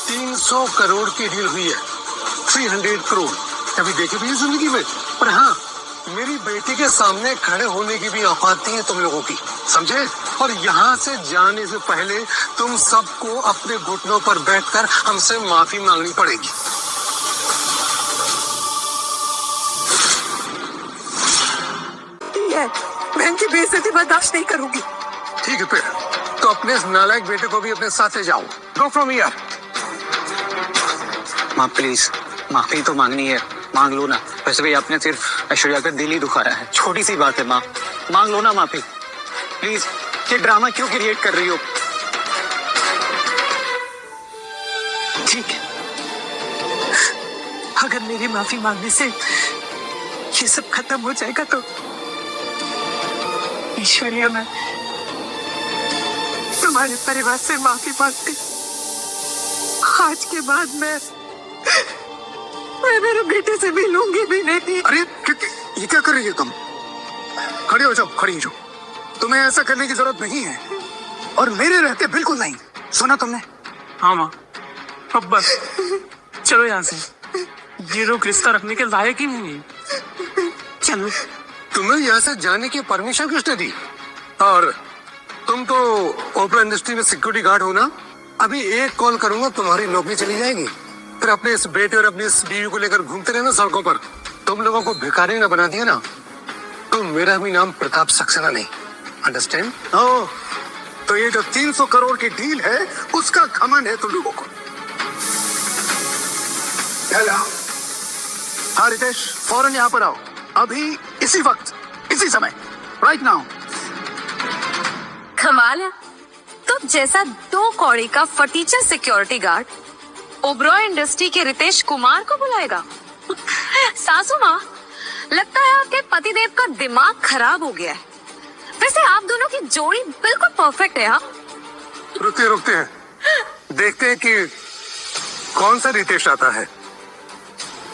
300 करोड़ की डील हुई है, 300 करोड़। कभी देखी भी है जिंदगी में? पर हाँ, मेरी बेटी के सामने खड़े होने की भी औकात नहीं है तुम लोगों की, समझे? और यहाँ से जाने से पहले तुम सबको अपने घुटनों पर बैठकर हमसे माफी मांगनी पड़ेगी। मैं इनकी बेइज्जती बर्दाश्त नहीं करूंगी। ठीक है फिर, तो अपने इस नालायक बेटे को भी अपने साथ ले जाओ। Go from here. माँ प्लीज, माफी तो मांगनी है, मांग लो ना। वैसे भी आपने सिर्फ ऐश्वर्या का दिल ही दुखाया है, छोटी सी बात है माँ, मांग लो ना माफी प्लीज। ये ड्रामा क्यों क्रिएट कर रही हो? ठीक है, अगर मेरी माफी मांगने से ये सब खत्म हो जाएगा तो ऐश्वर्या, मैं तुम्हारे परिवार से माफी मांगती। आज के बाद मैं मेरे बेटे से मिलूंगी भी नहीं। अरे ये क्या कर रही हो तुम? खड़े हो जाओ, खड़ी हो जाओ। तुम्हें ऐसा करने की जरूरत नहीं है, और मेरे रहते बिल्कुल नहीं। सुना तुमने? हाँ माँ, अब बस चलो यहाँ से, ये लोग रिश्ता रखने के लायक ही नहीं है। चलो। तुम्हें यहाँ से जाने की परमिशन किसने दी? और तुम तो ओपरा इंडस्ट्री में सिक्योरिटी गार्ड हो ना? अभी एक कॉल करूंगा, तुम्हारी नौकरी चली जाएगी। फिर अपने इस बेटे और अपनी इस बीवी को लेकर घूमते रहना सड़कों पर। तुम लोगों को भिखारी ना बना दिया ना, तो मेरा भी नाम प्रताप सक्सेना नहीं। अंडरस्टैंड? ओह, तो ये जो 300 करोड़ की डील है, उसका घमंड है तुम लोगों को। हेलो, हाँ रितेश, फौरन यहाँ पर आओ, अभी, इसी वक्त, इसी समय, राइट नाउ। कमाल है, तो जैसा 2 कौड़ी का फटीचर सिक्योरिटी गार्ड ओबरॉय इंडस्ट्री के रितेश कुमार को बुलाएगा। सासू माँ, लगता है आपके पतिदेव का दिमाग खराब हो गया है। वैसे आप दोनों की जोड़ी बिल्कुल परफेक्ट है। हाँ, रुकते हैं, देखते हैं कि कौन सा रितेश आता है।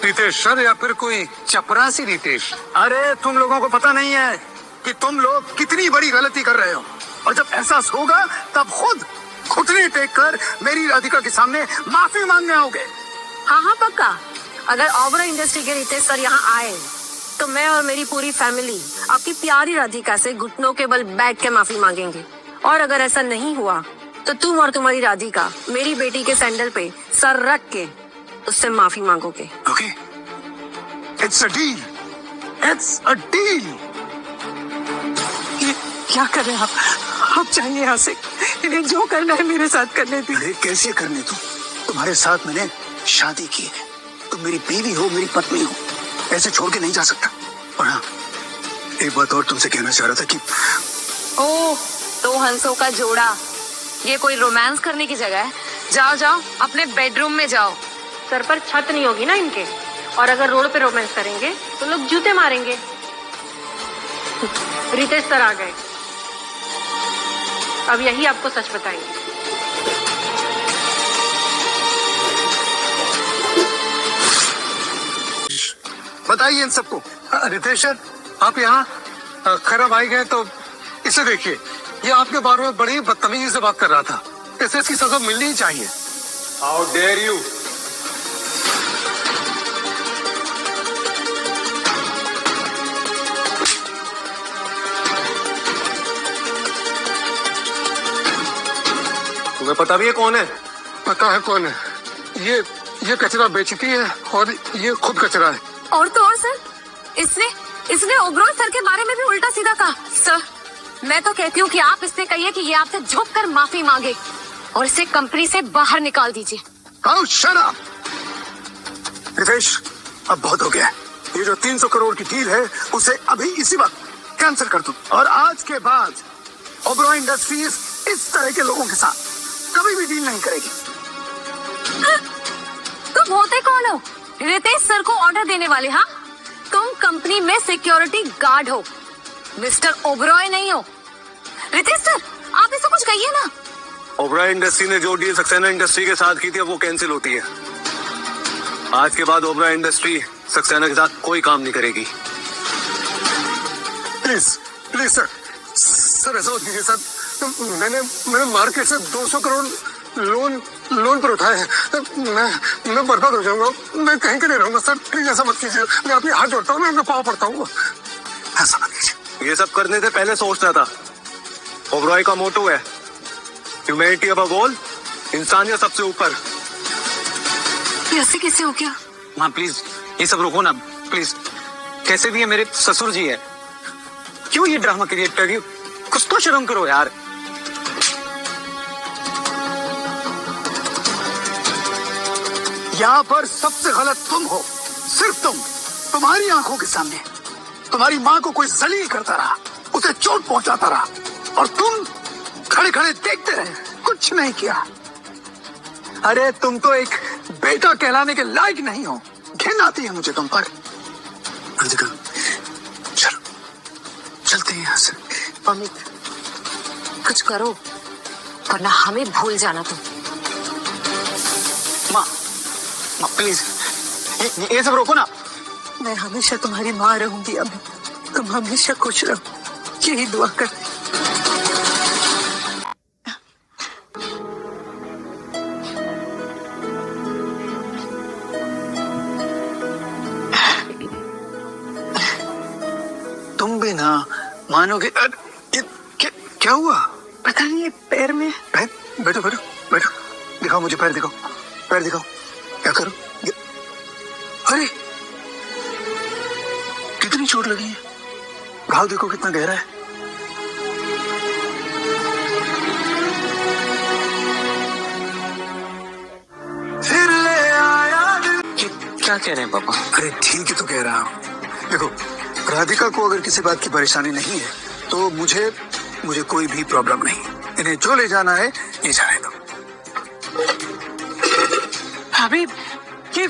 रितेश सर या फिर कोई चपरासी रितेश? अरे तुम लोगों को पता नहीं है कि तुम लोग कितनी बड़ी गलती कर रहे हो, और जब एहसास होगा तब खुद घुटने टेक कर मेरी राधिका के सामने माफी मांगने आओगे। हाँ पक्का। अगर ओबरॉय इंडस्ट्री के रितेश सर यहाँ आए तो मैं और मेरी पूरी फैमिली आपकी प्यारी राधिका से घुटनों के बल बैठ के माफी मांगेंगे। और अगर ऐसा नहीं हुआ तो तुम और तुम्हारी राधिका मेरी बेटी के सैंडल पे सर रख के उससे माफी मांगोगे। Okay, it's a deal, it's a deal. ये क्या कर रहे हैं आप चाहिए यहाँ से। इन्हें जो करना है मेरे साथ करने दीजिए। अरे कैसे करने तुम? तुम्हारे साथ मैंने शादी की है, तुम मेरी बीवी हो, मेरी पत्नी हो, ऐसे छोड़ के नहीं जा सकता। और हाँ, एक बात और तुमसे कहना चाह रहा था कि ओह, दो हंसों का जोड़ा, ये कोई रोमांस करने की जगह है? जाओ जाओ अपने बेडरूम में जाओ। सर पर छत नहीं होगी ना इनके, और अगर रोड पे रोमांस करेंगे तो लोग जूते मारेंगे। रितेश सर आ गए, अब यही आपको सच बताएंगे। बताइए इन सबको। रितेश सर, आप यहाँ खराब आई गए तो इसे देखिए, ये आपके बारे में बड़ी बदतमीजी से बात कर रहा था। इसे इसकी सजा मिलनी ही चाहिए। How dare you. तुम्हें पता भी है कौन है? पता है कौन है। ये कचरा बेचती है और ये खुद कचरा है। और तो और सर, इसने ओबरॉय सर के बारे में भी उल्टा सीधा कहा। सर, मैं तो कहती हूँ कि आप इससे कहिए कि ये आपसे झुक कर माफी मांगे और इसे कंपनी से बाहर निकाल दीजिए। Oh, shut up! रितेश, अब बहुत हो गया है। ये जो 300 करोड़ की डील है उसे अभी इसी वक्त कैंसिल कर दो, और आज के बाद ओबरॉय इंडस्ट्रीज इस तरह के लोगों के साथ कभी भी डील नहीं करेगी। तुम होते कौन हो? रितेश सर को ऑर्डर देने वाले? हाँ, तुम कंपनी में सिक्योरिटी गार्ड हो, मिस्टर ओबरॉय नहीं हो। रितेश सर, आप इसे कुछ कहिए ना। ओबरॉय इंडस्ट्री ने जो डील सक्सेना इंडस्ट्री के साथ की थी वो कैंसिल होती है। आज के बाद ओबरॉय इंडस्ट्री सक्सेना के साथ कोई काम नहीं करेगी। प्लीज प्लीज सर ऐसा मत कीजिए सर। मैंने मार्केट से 200 करोड़ लोन पर उठाया है। मैं बर्बाद हो जाऊंगा, मैं कहीं के नहीं रहूंगा सर। प्लीज ऐसा मत कीजिए। मैं आपके हाथ जोड़ता हूँ, मैं आपका पाँव पड़ता हूँ। ऐसा मत कीजिए। ये सब करने से पहले सोचना था। ओबरॉय का मोटो है ह्यूमैनिटी अबव ऑल, इंसानियत सबसे ऊपर। ऐसे कैसे हो गया? माँ प्लीज ये सब रोको ना प्लीज। कैसे भी ये मेरे ससुर जी है, क्यों ये ड्रामा क्रिएट कर रही हो? कुछ तो शर्म करो यार। यहाँ पर सबसे गलत तुम हो, सिर्फ तुम। तुम्हारी आंखों के सामने तुम्हारी माँ को कोई जलील करता रहा, उसे चोट पहुंचाता रहा, और तुम खड़े खड़े देखते रहे, कुछ नहीं किया। अरे तुम तो एक बेटा कहलाने के लायक नहीं हो। घिन आती है मुझे तुम पर। अंजिका, चलो चलते हैं यहाँ से। अमित, कुछ करो वरना हमें भूल जाना तुम। माँ प्लीज ये सब रोको ना। मैं हमेशा तुम्हारी माँ रहूंगी अमित, तुम हमेशा खुश रहो, यही दुआ करती। तुम भी ना मानोगे। क्या हुआ? पता नहीं, ये पैर में। बैठो बैठो बैठो, दिखाओ मुझे पैर, दिखाओ पैर दिखाओ। क्या करो? अरे कितनी चोट लगी है, घाव देखो कितना गहरा है। फिर ले आया। क्या कह रहे हैं पापा? अरे ठीक है तो कह रहा हूँ। देखो, राधिका को अगर किसी बात की परेशानी नहीं है तो मुझे कोई भी प्रॉब्लम नहीं। इन्हें जो ले जाना है ये जाने दो। हबीब, ये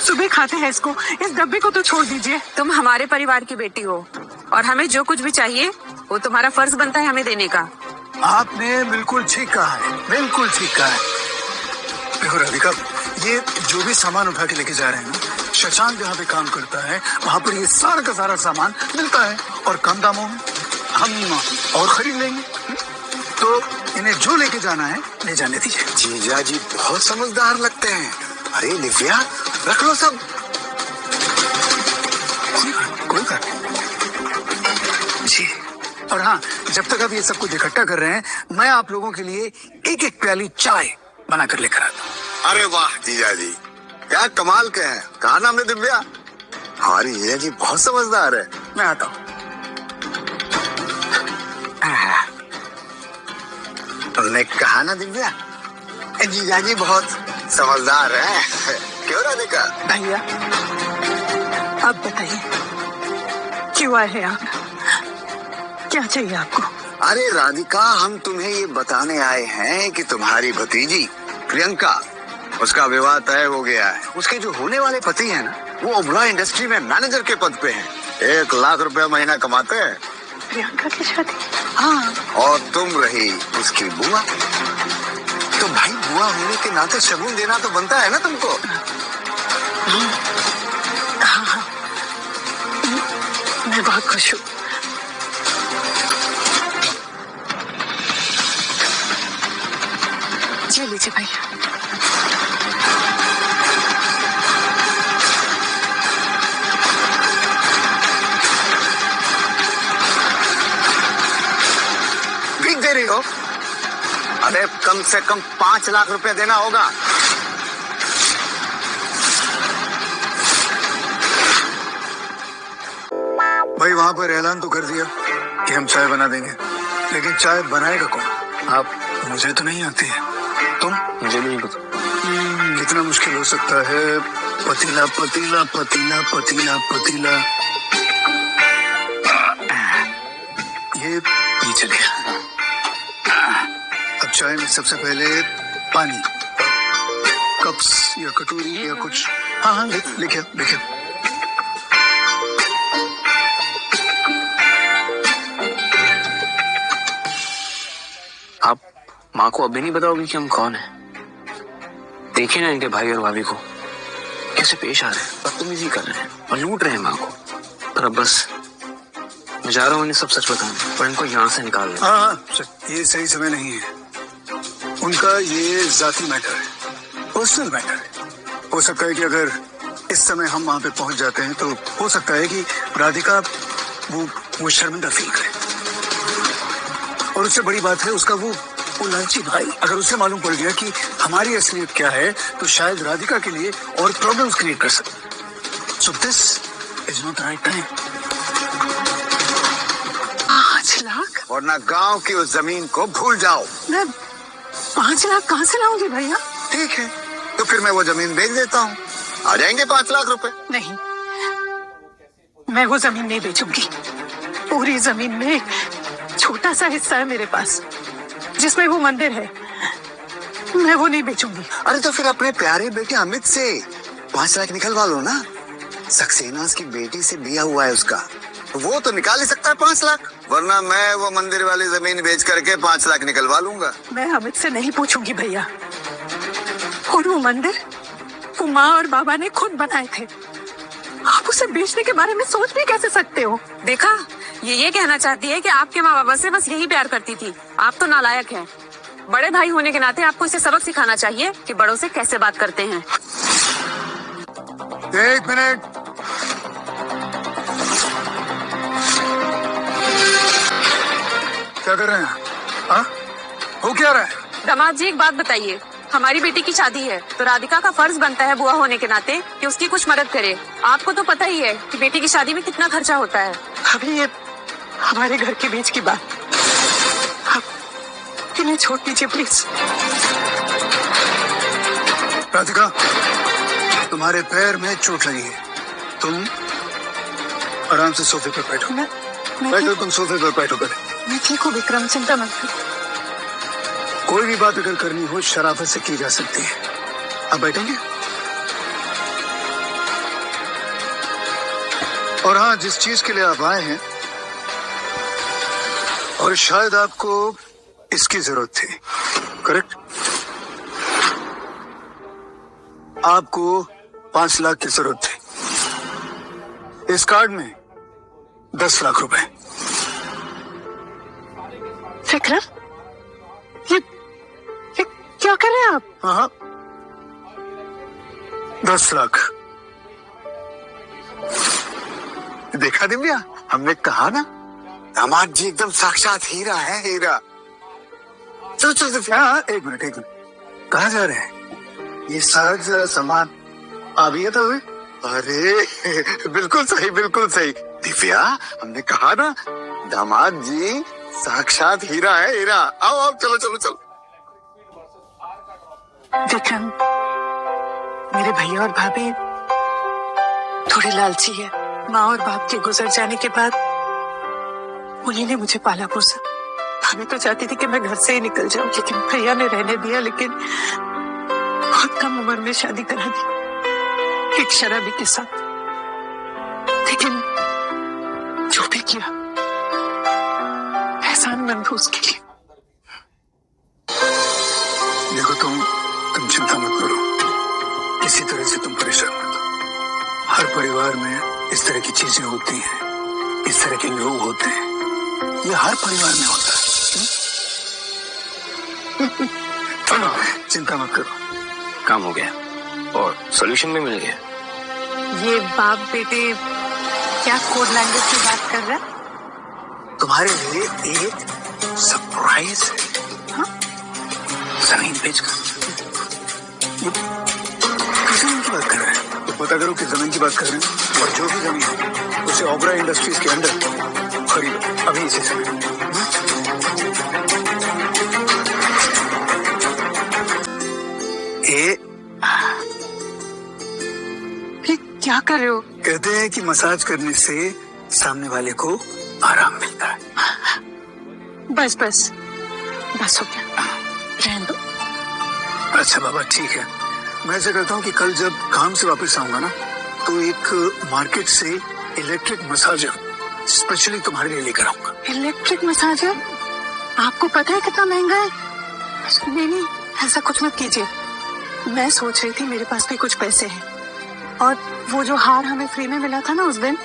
सुबह खाते हैं इसको, इस डब्बे को तो छोड़ दीजिए। तुम हमारे परिवार की बेटी हो और हमें जो कुछ भी चाहिए वो तुम्हारा फर्ज बनता है हमें देने का। आपने बिल्कुल ठीक कहा है, बिल्कुल ठीक कहा है। देखो राधिका, ये जो भी सामान उठा के लेके जा रहे हैं ना, शशांक जहाँ पे काम करता है वहाँ पर ये सारा का सारा सामान मिलता है, और कम दामों में हम और खरीद लेंगे। तो इन्हें जो लेके जाना है ले जाने दीजिए। जीजा जी बहुत समझदार लगते हैं। अरे निव्या, रख लो सब। कोई बात नहीं जी। और हाँ, जब तक आप ये सब कुछ इकट्ठा कर रहे हैं, मैं आप लोगों के लिए एक एक प्याली चाय बना कर लेकर आता हूँ। अरे वाह जीजा जी, क्या कमाल के हैं। कहा ना हमने दिव्या, हमारी जीजा जी बहुत समझदार है। मैं आता हूँ। तुमने कहा ना दिव्या, जीजा जी बहुत समझदार है। क्यों राधिका? भैया, अब बताइए क्यों आए हैं आप? क्या चाहिए आपको? अरे राधिका, हम तुम्हें ये बताने आए हैं कि तुम्हारी भतीजी प्रियंका, उसका विवाह तय हो गया है। उसके जो होने वाले पति हैं ना, वो ओबरॉय इंडस्ट्री में मैनेजर के पद पे हैं। 1 लाख रुपया महीना कमाते हैं। प्रियंका की शादी? हाँ, और तुम रही उसकी बुआ। तो भाई, बुआ होने के नाते शगुन देना तो बनता है ना तुमको। हाँ, मैं बहुत खुश हूँ। ये लीजिए भैया। भीख दे रही हो? अरे कम से कम 5 लाख रुपए देना होगा। भाई, वहां पर ऐलान तो कर दिया कि हम चाय बना देंगे, लेकिन चाय बनाएगा कौन? आप? मुझे तो नहीं आती है। तुम? मुझे भी नहीं पता। कितना मुश्किल हो सकता है? पतीला पतीला पतीला पतीला पतीला। ये नीचे दिया। अब चाय में सबसे पहले पानी, कप्स या कटोरी या कुछ। हाँ हाँ, लिखे लिखे। आप माँ को अभी नहीं बताओगे कि हम कौन हैं? देखिए ना इनके भाई और भाभी को कैसे पेश आ रहे हैं, बदतमीजी कर रहे हैं और लूट रहे हैं माँ को। पर अब बस मैं जा रहा हूँ इन्हें सब सच बताने, पर इनको यहाँ से निकाल दे। हाँ हाँ, ये सही समय नहीं है। उनका ये जाती मैटर है, पर्सनल मैटर है। हो सकता है कि अगर इस समय हम वहां पे पहुंच जाते हैं तो हो सकता है कि राधिका वो शर्मिंदा फील करे। और उससे बड़ी बात है, उसका वो लालची भाई, अगर उसे मालूम पड़ गया कि हमारी असलियत क्या है, तो शायद राधिका के लिए और प्रॉब्लम्स क्रिएट कर सकते। So this is not right time. 5 lakh? वरना गांव की उस जमीन को भूल जाओ। मैं 5 लाख कहाँ से लाऊंगी भैया? ठीक है, तो फिर मैं वो जमीन बेच देता हूँ, आ जाएंगे 5 लाख रुपए। नहीं, मैं वो जमीन नहीं बेचूंगी। पूरी जमीन में छोटा सा हिस्सा है मेरे पास, जिसमें वो मंदिर है। मैं वो नहीं बेचूंगी। अरे तो फिर अपने प्यारे बेटे अमित से 5 लाख निकलवा लो ना। सक्सेना की बेटी से बिया हुआ है उसका, वो तो निकाल ही सकता है 5 लाख। वरना मैं वो मंदिर वाली जमीन बेच करके 5 लाख निकलवा लूंगा। मैं अमित से नहीं पूछूंगी भैया। और वो मंदिर वो माँ और बाबा ने खुद बनाए थे। आप उसे बेचने के बारे में सोच भी कैसे सकते हो? देखा, ये कहना चाहती है कि आपके माँ बाबा से बस यही प्यार करती थी। आप तो नालायक हैं। बड़े भाई होने के नाते आपको इसे सबक सिखाना चाहिए कि बड़ों से कैसे बात करते हैं। 1 मिनट। क्या कर रहे हैं? हाँ, हो क्या रहा है? दामाद जी, एक बात बताइए। हमारी बेटी की शादी है तो राधिका का फर्ज बनता है बुआ होने के नाते कि उसकी कुछ मदद करे। आपको तो पता ही है कि बेटी की शादी में कितना खर्चा होता है। अभी ये हमारे घर के बीच की बात, आप इन्हें छोड़ दीजिए प्लीज। राधिका, तुम्हारे पैर में चोट लगी है, तुम आराम से सोफे पर बैठो। बैठो, तुम सोफे पर बैठो। पहले मैं ठीक हूँ विक्रम, चिंता मत करो। कोई भी बात अगर करनी हो शराफत से की जा सकती है। आप बैठेंगे? और हाँ, जिस चीज के लिए आप आए हैं, और शायद आपको इसकी जरूरत थी, करेक्ट? आपको 5 लाख की जरूरत थी। इस कार्ड में 10 लाख रुपए। विक्रम, ये क्या कर रहे हैं आप? हाँ, 10 लाख। देखा दिव्या, हमने कहा ना, दामाद जी एकदम साक्षात हीरा है, हीरा। चलो चलो। हाँ, एक मिनट। कहाँ जा रहे हैं? ये सारा सामान आ भी है तो हुए? अरे बिल्कुल सही, बिल्कुल सही। दिव्या, हमने कहा ना, दामाद जी साक्षात हीरा है, हीरा। आओ आओ, चलो चलो चलो। विक्रम, मेरे भैया और भाभी थोड़े लालची है। माँ और बाप के गुजर जाने के बाद उन्हीं ने मुझे पाला पोसा। हमें तो चाहती थी कि मैं घर से ही निकल जाऊं, लेकिन भैया ने रहने दिया। लेकिन बहुत कम उम्र में शादी करा दी एक शराबी के साथ। लेकिन जो भी किया एहसानमंद हूं उसके लिए। देखो तुम चिंता मत करो, किसी तरह से तुम परेशान मत हो। हर परिवार में इस तरह की चीजें होती हैं, इस तरह के लोग होते हैं, ये हर परिवार में होता है। चलो चिंता मत करो, काम हो गया और सॉल्यूशन भी मिल गया। ये बाप बेटे क्या कोड लैंग्वेज की बात कर रहा है? तुम्हारे लिए एक सरप्राइज है। हाँ? जमीन बेचकर जमीन की बात कर रहे हैं, तो पता करो कि जमीन की बात कर रहे हैं, और जो भी जमीन है उसे ओबरा इंडस्ट्रीज के अंदर खरीदो अभी इसी समय। ये क्या कर रहे हो? कहते हैं कि मसाज करने से सामने वाले को आराम मिलता है। बस बस बस हो गया, रहने दो। अच्छा बाबा ठीक है, मैं ऐसा करता हूँ कि कल जब काम से वापस आऊंगा ना, तो एक मार्केट से इलेक्ट्रिक मसाजर स्पेशली तुम्हारे लिए लेकर आऊंगा। Electric massager? आपको पता है कितना महंगा है? नहीं नहीं, ऐसा कुछ मत कीजिए। मैं सोच रही थी मेरे पास भी कुछ पैसे हैं, और वो जो हार हमें फ्री में मिला था ना उस दिन,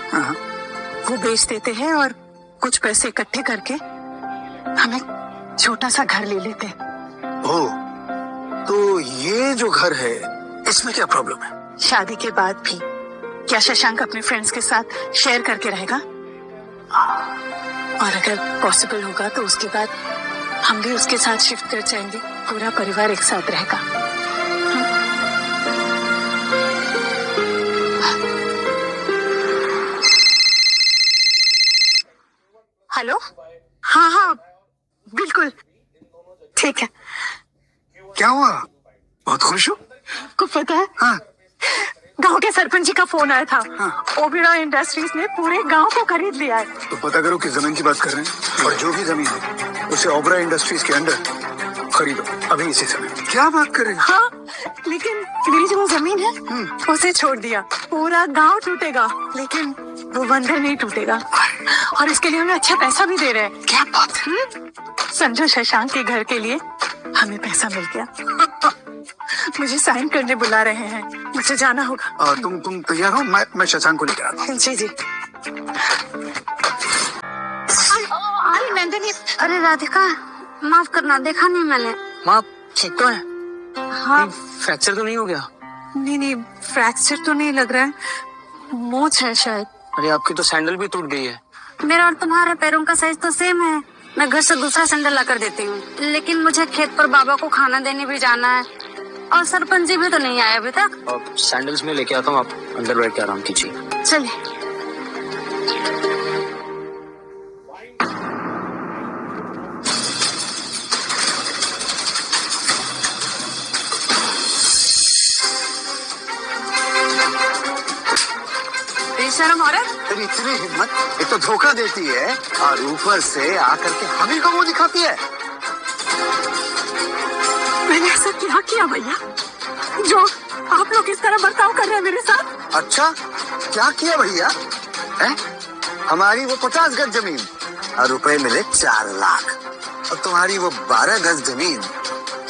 वो बेच देते हैं और कुछ पैसे इकट्ठे करके हमें छोटा सा घर ले लेते हैं। ओह, तो ये जो घर है इसमें क्या प्रॉब्लम है? शादी के बाद भी क्या शशांक अपने फ्रेंड्स के साथ शेयर करके रहेगा? और अगर पॉसिबल होगा तो उसके बाद हम भी उसके साथ शिफ्ट कर जाएंगे, पूरा परिवार एक साथ रहेगा। हेलो, हाँ हाँ बिल्कुल ठीक है। क्या हुआ, बहुत खुश हो? आपको पता है, हाँ गांव के सरपंच जी का फोन आया था। हाँ। ओबेरॉय इंडस्ट्रीज ने पूरे गांव को खरीद लिया है। तो पता करो कि जमीन की बात कर रहे हैं, और जो भी जमीन है उसे ओबरा इंडस्ट्रीज के अंडर खरीदो अभी इसी समय। क्या बात कर रहे हैं? हाँ, लेकिन मेरी जो जमीन है उसे छोड़ दिया। पूरा गांव टूटेगा, लेकिन वो बंधन नहीं टूटेगा, और इसके लिए हमें अच्छा पैसा भी दे रहे हैं। क्या बात है? समझो शशांक के घर के लिए हमें पैसा मिल गया। मुझे साइन करने बुला रहे हैं, मुझे जाना होगा। तुम तैयार हो? मैं शशांक को लेकर आता हूँ। जी जी। आई नंदिनी, अरे राधिका माफ करना, देखा नहीं मैंने। माँ ठीक तो है? हाँ फ्रैक्चर तो नहीं हो गया? नहीं नहीं, फ्रैक्चर तो नहीं लग रहा है, मोच है शायद। अरे आपकी तो सैंडल भी टूट गई है। मेरा और तुम्हारे पैरों का साइज तो सेम है। मैं घर से दूसरा सैंडल ला कर देती हूँ, लेकिन मुझे खेत पर बाबा को खाना देने भी जाना है, और सरपंच जी भी तो नहीं आए अभी तक। और सैंडल्स में लेके आता हूँ, आप अंदर बैठ के आराम कीजिए। चलिए। बेशरम औरत, तेरी इतनी हिम्मत, एक तो धोखा देती है और ऊपर से आकर के हम ही को मुंह दिखाती है। मैंने ऐसा क्या किया भैया जो आप लोग इस तरह बर्ताव कर रहे हैं मेरे साथ? अच्छा क्या किया भैया? हैं? हमारी वो 50 गज जमीन और रुपए मिले 4 लाख, और तुम्हारी वो 12 गज जमीन,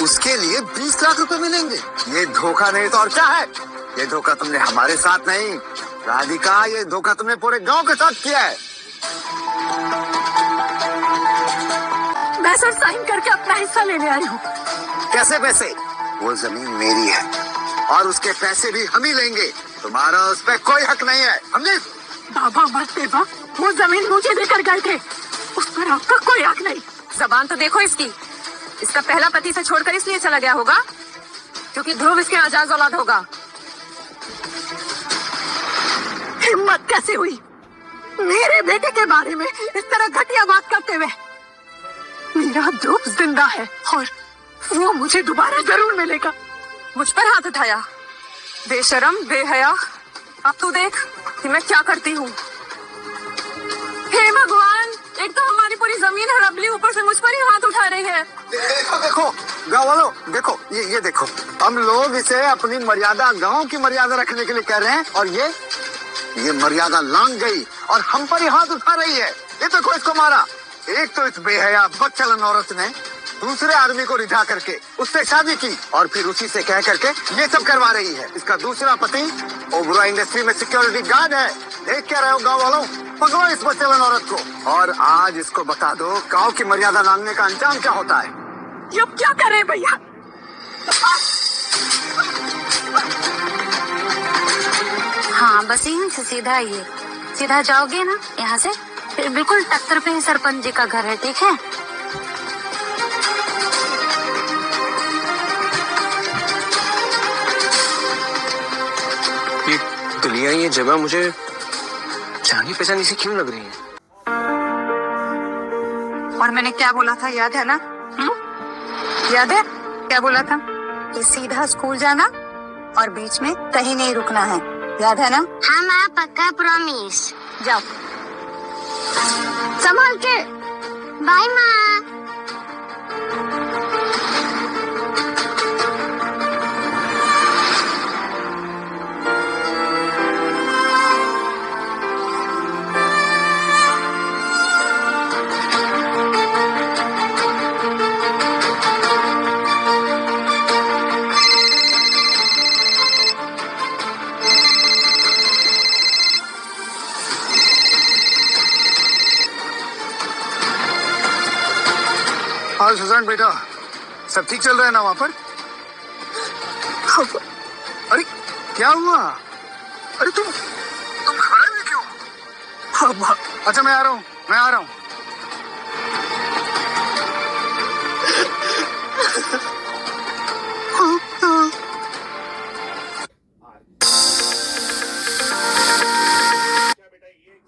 उसके लिए 20 लाख रुपए मिलेंगे। ये धोखा नहीं तो और क्या है? ये धोखा तुमने हमारे साथ नहीं राधिका, ये धोखा तुमने पूरे गांव के साथ किया है। मैं सर साइन करके अपना हिस्सा लेने आई हूँ। कैसे पैसे? वो जमीन मेरी है और उसके पैसे भी हम ही लेंगे, तुम्हारा उस पर कोई हक नहीं है, हमने। बाबा मत देवा, वो जमीन मुझे देकर गए थे, उस पर आपका कोई हक नहीं। जबान तो देखो इसकी। इसका पहला पति से छोड़कर इसलिए चला गया होगा क्योंकि ध्रुव इसके आजाद औलाद होगा। हिम्मत कैसे हुई मेरे बेटे के बारे में इस तरह घटिया बात करते हुए? मेरा ध्रुव जिंदा है और वो मुझे दोबारा जरूर मिलेगा। मुझ पर हाथ उठाया, बेशरम बेहया। अब तू देख कि मैं क्या करती हूँ। हे भगवान, एक तो हमारी पूरी जमीन जमीन हड़प ली, ऊपर से मुझ पर ही हाथ उठा रही है। देखो देखो गाँव वालों, देखो ये देखो, हम लोग इसे अपनी मर्यादा, गांव की मर्यादा रखने के लिए कह रहे हैं, और ये मर्यादा लांघ गई और हम पर ही हाथ उठा रही है। ये देखो इसको मारा। एक तो इस बेहया बदचलन औरत ने दूसरे आदमी को रिझा करके उससे शादी की और फिर उसी से कह करके ये सब करवा रही है। इसका दूसरा पति ओबरॉय इंडस्ट्री में सिक्योरिटी गार्ड है। देख क्या रहे हो गाँव वालों, पकड़ो इस बदचलन औरत को और आज इसको बता दो गाँव की मर्यादा लांघने का अंजाम क्या होता है। ये अब क्या कर रहे हैं भैया? हाँ, बस यहीं से सीधा आइए। सीधा जाओगे ना यहाँ से, फिर बिल्कुल टक्कर पे ही सरपंच जी का घर है, ठीक है? ये दुनिया, ये जगह मुझे जानी पहचानी सी क्यों लग रही है? और मैंने क्या बोला था, याद है ना? याद है क्या बोला था? कि सीधा स्कूल जाना और बीच में कहीं नहीं रुकना है, याद है ना? हाँ माँ, पक्का प्रॉमिस। जाओ संभाल के। बाय माँ। हाँ सुजान बेटा, सब ठीक चल रहा है ना वहाँ पर? अरे क्या हुआ? अरे तुम घबराए हुए क्यों? अच्छा मैं आ रहा हूँ।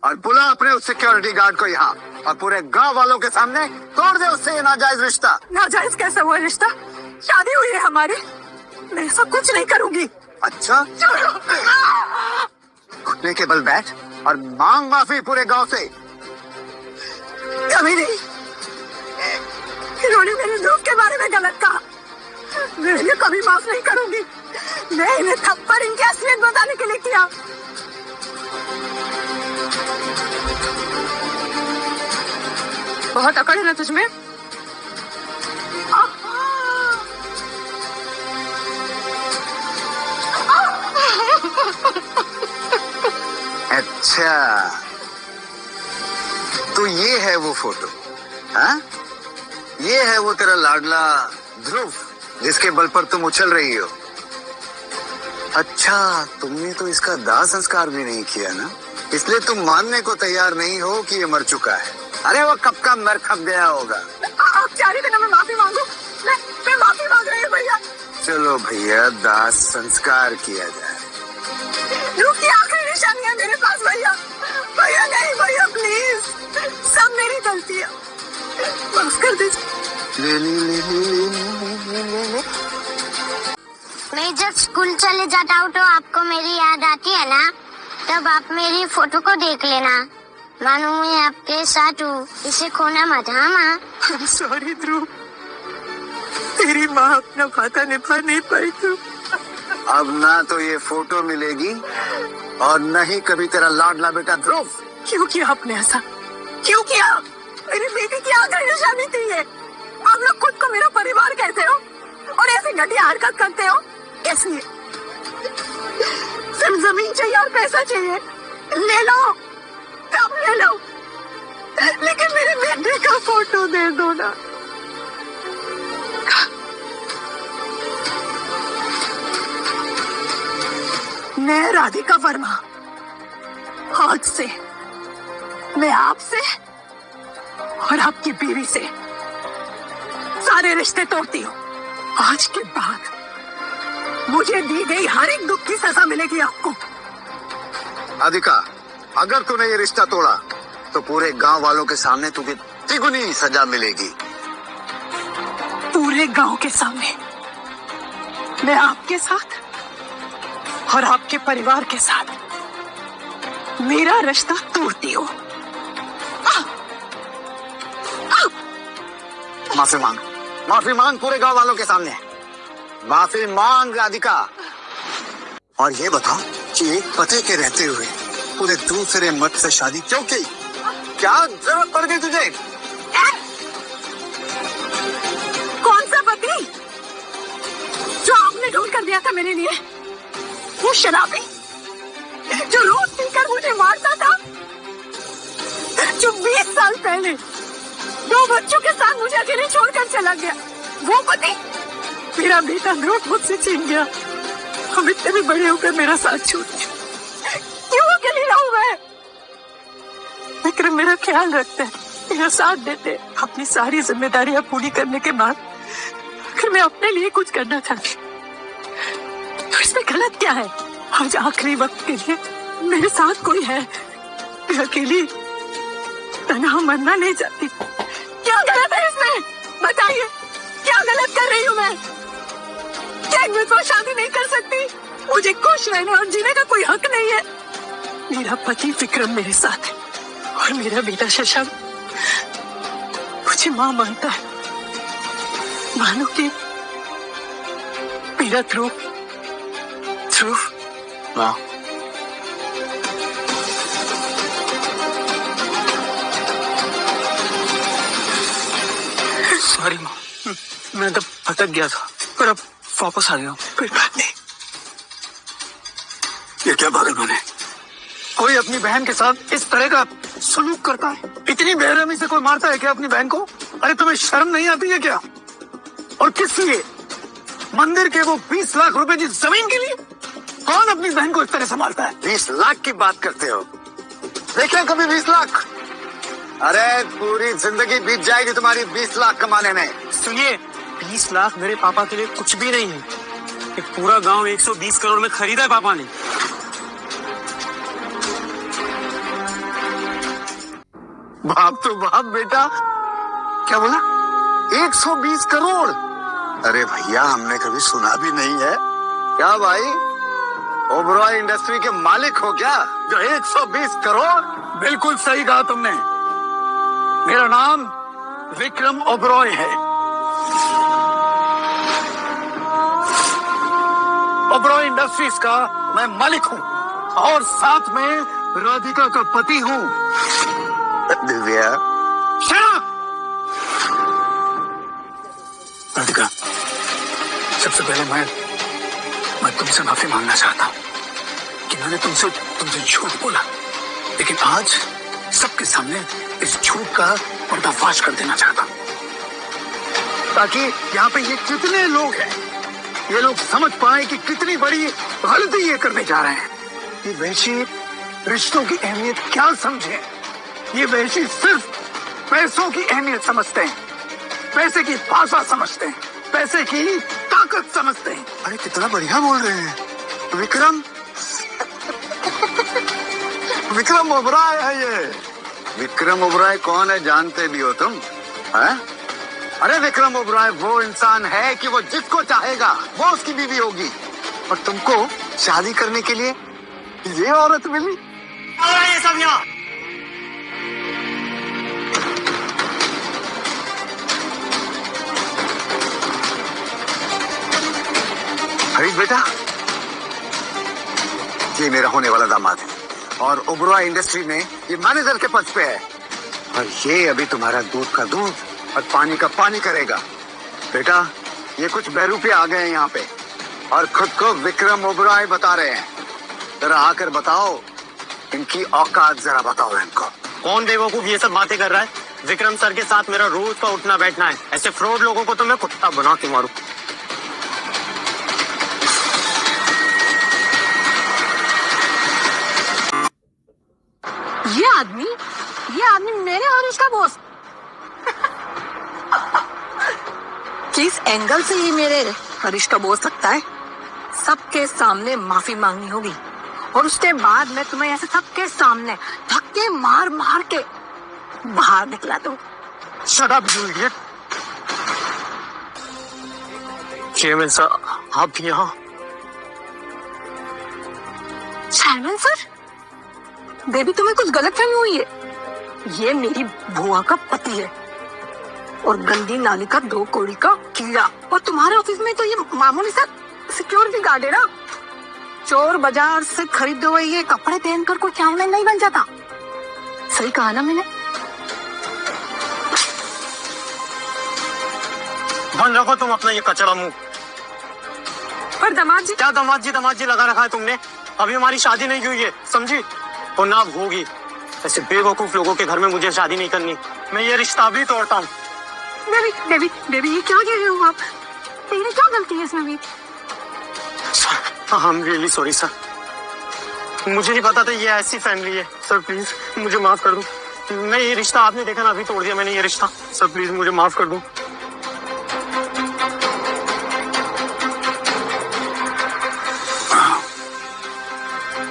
और बुला अपने उस सिक्योरिटी गार्ड को यहाँ और पूरे गांव वालों के सामने तोड़ दे उससे ये नाजायज रिश्ता। नाजायज कैसा हुआ रिश्ता? शादी हुई है हमारी, मैं सब कुछ नहीं करूंगी। अच्छा, घुटने के बल बैठ और मांग माफी पूरे गांव से। कभी नहीं, इन्होंने मेरे दोस्त के बारे में गलत कहा, मैं इन्हें कभी माफ नहीं करूंगी। मैं इन्हें थप्पड़ इनकी असलियत बताने के लिए किया। बहुत अकड़ है ना तुझमें? अच्छा, तो ये है वो फोटो, हाँ? ये है वो तेरा लाडला ध्रुव जिसके बल पर तुम उछल रही हो। अच्छा, तुमने तो इसका दाह संस्कार भी नहीं किया ना, इसलिए तुम मानने को तैयार नहीं हो कि ये मर चुका है। अरे वो कब का मर खप गया होगा। आप चाह रही थे ना मैं माफी मांगू? मैं माफी मांग रही हूँ भैया। चलो भैया, दाह संस्कार किया जाए। ध्रुव की आखिरी निशानी है मेरे पास भैया। भैया नहीं भैया, प्लीज, सब मेरी गलती है, माफ कर दीजिए। ले। मैं जब स्कूल चले जाता हूँ तो आपको मेरी याद आती है ना, तब आप मेरी फोटो को देख लेना। मानो मैं आपके साथ हूँ, इसे खोना मत। हाँ माँ। सॉरी ध्रुव, तेरी माँ अपना वादा निभा नहीं पाई थी। अब ना तो ये फोटो मिलेगी और न ही कभी तेरा लाडला बेटा ध्रुव। क्यों किया आपने ऐसा? क्यों किया? मेरी बेटी की आखिरी निशानी थी ये। आप लोग खुद को मेरा परिवार कहते हो और ऐसी घटिया हरकत करते हो, इसलिए सिर्फ जमीन चाहिए और पैसा चाहिए, ले लो, अब ले लो, लेकिन मेरे बेटे का फोटो दे दो ना। मैं राधिका वर्मा, आज से मैं आपसे और आपकी बीवी से सारे रिश्ते तोड़ती हूँ। आज के बाद मुझे दी गई हर एक दुख की सजा मिलेगी आपको। राधिका, अगर तूने ये रिश्ता तोड़ा तो पूरे गांव वालों के सामने तुझे तिगुनी सजा मिलेगी। पूरे गांव के सामने मैं आपके साथ और आपके परिवार के साथ मेरा रिश्ता तोड़ती हूँ। माफी मांग, माफी मांग पूरे गांव वालों के सामने, माफी मांग राधिका। और ये बताओ कि एक पति के रहते हुए पूरे दूसरे मर्द से शादी क्यों की? क्या जरूरत पड़ गई तुझे? कौन सा पति जो आपने ढूंढ कर दिया था मेरे लिए? वो शराबी जो रोज पीकर मुझे मारता था, जो 20 साल पहले 2 बच्चों के साथ मुझे अकेले छोड़कर चला गया, वो पति? मेरा बेटा रोज मुझसे छीन गया, हम इतने भी बड़े होकर मेरा साथ छूट गया। क्यों अकेली रहूं मैं? विक्रम मेरा ख्याल रखते हैं, मेरा साथ देते हैं। अपनी सारी जिम्मेदारियां पूरी करने के बाद फिर मैं अपने लिए कुछ करना चाहती, तो इसमें गलत क्या है? आज आखिरी वक्त के लिए मेरे साथ कोई है, मैं अकेली तन्हा मरना नहीं चाहती। क्या गलत है इसमें? बताइए, क्या गलत कर रही हूँ मैं? क्या एक विधवा शादी नहीं कर सकती? मुझे खुश रहने और जीने का कोई हक नहीं है? मेरा पति विक्रम मेरे साथ है और मेरा बेटा शशांक मुझे माँ मानता है। मानो कि मेरा ध्रुव वाह, सॉरी माँ, मैं तो भटक गया था, पर अब वापस आ गया हूँ। कोई बात नहीं। ये क्या पागलपन है? कोई अपनी बहन के साथ इस तरह का सलूक करता है? इतनी बेरहमी से कोई मारता है क्या अपनी बहन को? अरे तुम्हें शर्म नहीं आती है क्या? और किस लिए? मंदिर के वो 20 लाख रुपए की जमीन के लिए? कौन अपनी बहन को इस तरह संभालता है? 20 लाख की बात करते हो? देखे कभी 20 लाख? अरे पूरी जिंदगी बीत जाएगी तुम्हारी 20 लाख कमाने में। सुनिए, 20 लाख मेरे पापा के लिए कुछ भी नहीं है। एक पूरा गांव 120 करोड़ में खरीदा है पापा ने। बाप तो बाप बेटा। क्या बोला? 120 करोड़? अरे भैया, हमने कभी सुना भी नहीं है। क्या भाई, ओबरॉय इंडस्ट्री के मालिक हो क्या जो 120 करोड़? बिल्कुल सही कहा तुमने। मेरा नाम विक्रम ओबरॉय है। ओबरॉय इंडस्ट्रीज का मैं मालिक हूँ और साथ में राधिका का पति हूँ। दिव्या, राधिका, सबसे पहले मैं तुमसे माफी मांगना चाहता हूँ कि मैंने तुमसे झूठ बोला, लेकिन आज सबके सामने इस झूठ का पर्दाफाश कर देना चाहता हूँ, ताकि यहाँ पे ये कितने लोग हैं, ये लोग समझ पाए कि कितनी बड़ी गलती ये करने जा रहे हैं। ये वैशी रिश्तों की अहमियत क्या समझे? ये वैशी सिर्फ पैसों की अहमियत समझते हैं, पैसे की भाषा समझते हैं, पैसे की ताकत समझते हैं। अरे कितना बढ़िया बोल रहे हैं। विक्रम विक्रम ओबराय है ये। विक्रम ओबराय कौन है जानते भी हो तुम? हैं? अरे विक्रम ओबराय वो इंसान है कि वो जिसको चाहेगा वो उसकी बीवी होगी, और तुमको शादी करने के लिए ये औरत मिली। ये सब यहाँ हरीश बेटा, ये मेरा होने वाला दामाद है और ओबरॉय इंडस्ट्री में ये मैनेजर के पद पे है, और ये अभी तुम्हारा दूध का दूध और पानी का पानी करेगा। बेटा, ये कुछ बहरूपिया आ गए हैं यहाँ पे और खुद को विक्रम ओबरॉय बता रहे हैं। जरा आकर बताओ, इनकी औकात जरा बताओ इनको। कौन बेवकूफ ये सब बातें कर रहा है? विक्रम सर के साथ मेरा रोज का उठना बैठना है। ऐसे फ्रॉड लोगों को तो मैं कुत्ता बना के मारूं। ये आदमी मेरे और उसका बॉस। किस एंगल से ये मेरे हरीश का बॉस लगता है? सबके सामने माफी मांगनी होगी और उसके बाद मैं तुम्हें ऐसे सबके सामने धक्के मार मार के बाहर निकला दूं। Shut up you idiot. Chairman sir, आप यहाँ? चेयरमैन सर, बेबी तुम्हें कुछ गलतफहमी हुई है। ये मेरी बुआ का पति है और गंदी नाली का 2 कौड़ी का कीड़ा। और तुम्हारे ऑफिस में तो ये मामूली सा सिक्योरिटी गार्ड है ना। चोर बाजार से खरीदे हुए ये कपड़े पहनकर कोई कैमरामैन नहीं बन जाता। सही कहा ना मैंने? बंद रखो तुम अपना ये कचरा मुंह। पर दामाद जी, क्या दामाद जी लगा रखा है तुमने? अभी हमारी शादी नहीं हुई है, समझी? और ना होगी। ऐसे बेवकूफ लोगों के घर में मुझे शादी नहीं करनी। मैं ये रिश्ता भी तोड़ता हूँ। बेबी ये क्या कह रहे हो आप? तेरी क्या गलती है इसमें भी? I am really sorry sir, मुझे नहीं पता था ये ऐसी फैमिली है। सर प्लीज मुझे माफ कर दो। मैं ये रिश्ता, आपने देखा ना, अभी तोड़ दिया मैंने ये रिश्ता। सर प्लीज मुझे माफ कर दो।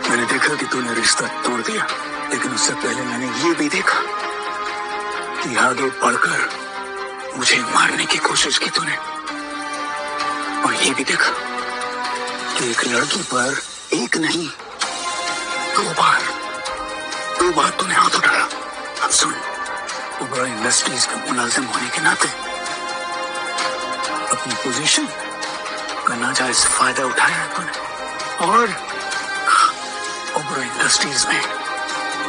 मैंने देखा कि तूने रिश्ता तोड़ दिया, लेकिन उससे पहले मैंने ये भी देखा कि आगे बढ़कर मुझे मारने की कोशिश की तूने। और ये भी देखा कि एक लड़की पर एक नहीं 2 बार तूने हाथ उठाया। अब सुन, ओबरॉय इंडस्ट्रीज का मुलाजिम होने के नाते अपनी पोजीशन का नाजायज फायदा उठाया है तूने। और ओबरॉय इंडस्ट्रीज में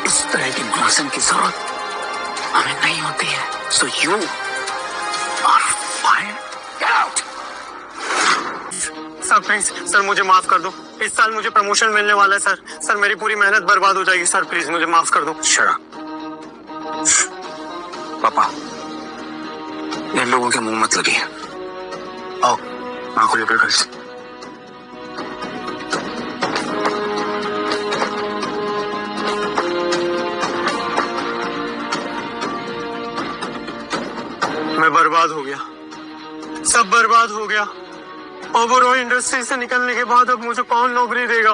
इस तरह की मुलाजिम की जरूरत हमें नहीं होती है। So you are fire, get out. Sir please, sir मुझे माफ कर दो। इस साल मुझे प्रमोशन मिलने वाला है सर। सर मेरी पूरी मेहनत बर्बाद हो जाएगी। सर प्लीज मुझे माफ कर दो। शरा पापा, इन लोगों के मुंह मत लगी। आओ आंखों लेकर घर से। मैं बर्बाद हो गया, सब बर्बाद हो गया। ओबरॉय इंडस्ट्री से निकलने के बाद अब मुझे कौन नौकरी देगा?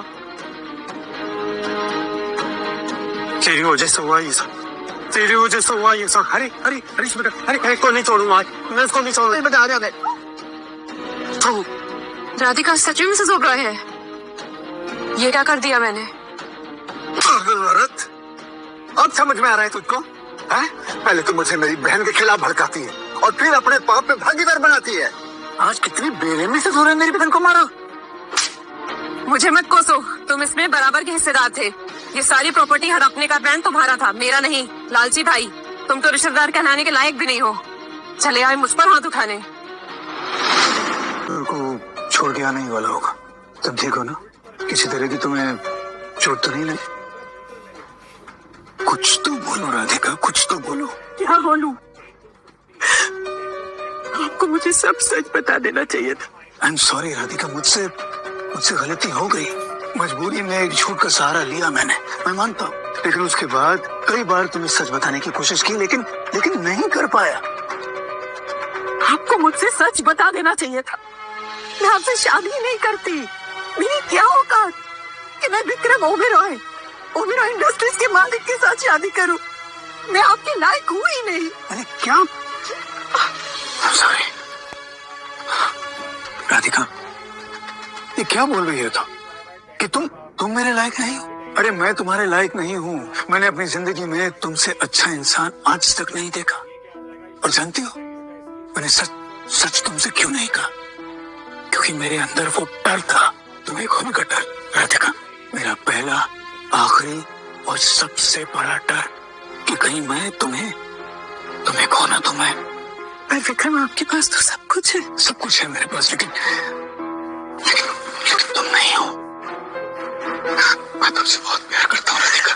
तेरी वजह से हुआ ये सब, तेरी वजह से हुआ ये सब। हरी बेटा, हरी को नहीं छोड़ूंगा आज, मैं इसको नहीं छोड़ूंगा। बता रहे तो राधिका सच में मिसेस ओबरॉय है? ये क्या कर दिया मैंने? पागल औरत, अब समझ में आ रहा है तुझको? है? पहले तो मुझे मेरी बहन के खिलाफ भड़काती है और फिर अपने पाप में भागीदार बनाती है। आज कितनी बेरहमी से तूने मेरी बहन को मारा। मुझे मत कोसो, तुम इसमें बराबर के हिस्सेदार थे। ये सारी प्रॉपर्टी हड़पने का प्लान तुम्हारा था, मेरा नहीं। लालची भाई, तुम तो रिश्तेदार कहलाने के लायक भी नहीं हो। चले आए मुझ पर हाथ उठाने। को छोड़ के आने ही वाला होगा। तुम ठीक हो ना? किसी तरह की तुम्हें चोट तो नहीं लगी? कुछ तो बोलो राधिका, कुछ तो बोलो। क्या बोलूं? आपको मुझे सब सच बता देना चाहिए था। आई एम सॉरी राधिका, मुझसे गलती हो गई। मजबूरी में एक झूठ का सहारा लिया मैंने, मैं मानता हूँ। लेकिन उसके बाद कई बार तुम्हें सच बताने की कोशिश की, लेकिन नहीं कर पाया। आपको मुझसे सच बता देना चाहिए था। मैं आपसे शादी नहीं करती। मेरी क्या औकात कि मैं विक्रम ओबेरॉय इंडस्ट्रीज के मालिक के साथ शादी करूं? मैं आपके लायक हूं ही नहीं। अरे क्या? सॉरी राधिका, ये क्या बोल रही है कि तुम मेरे लायक नहीं हो? अरे मैं तुम्हारे लायक नहीं हूँ। मैंने अपनी जिंदगी में तुमसे अच्छा इंसान आज तक नहीं देखा। और जानती हो मैंने सच तुमसे क्यों नहीं कहा? क्योंकि मेरे अंदर वो डर था, तुम्हें खोने का डर। राधिका, मेरा पहला, आखिरी और सबसे बड़ा डर कि कहीं मैं तुम्हें खोना दूं। मैं विक्रम, आपके पास तो सब कुछ है मेरे पास, लेकिन तुम नहीं हो। मैं तुमसे बहुत प्यार करता हूँ राधिका।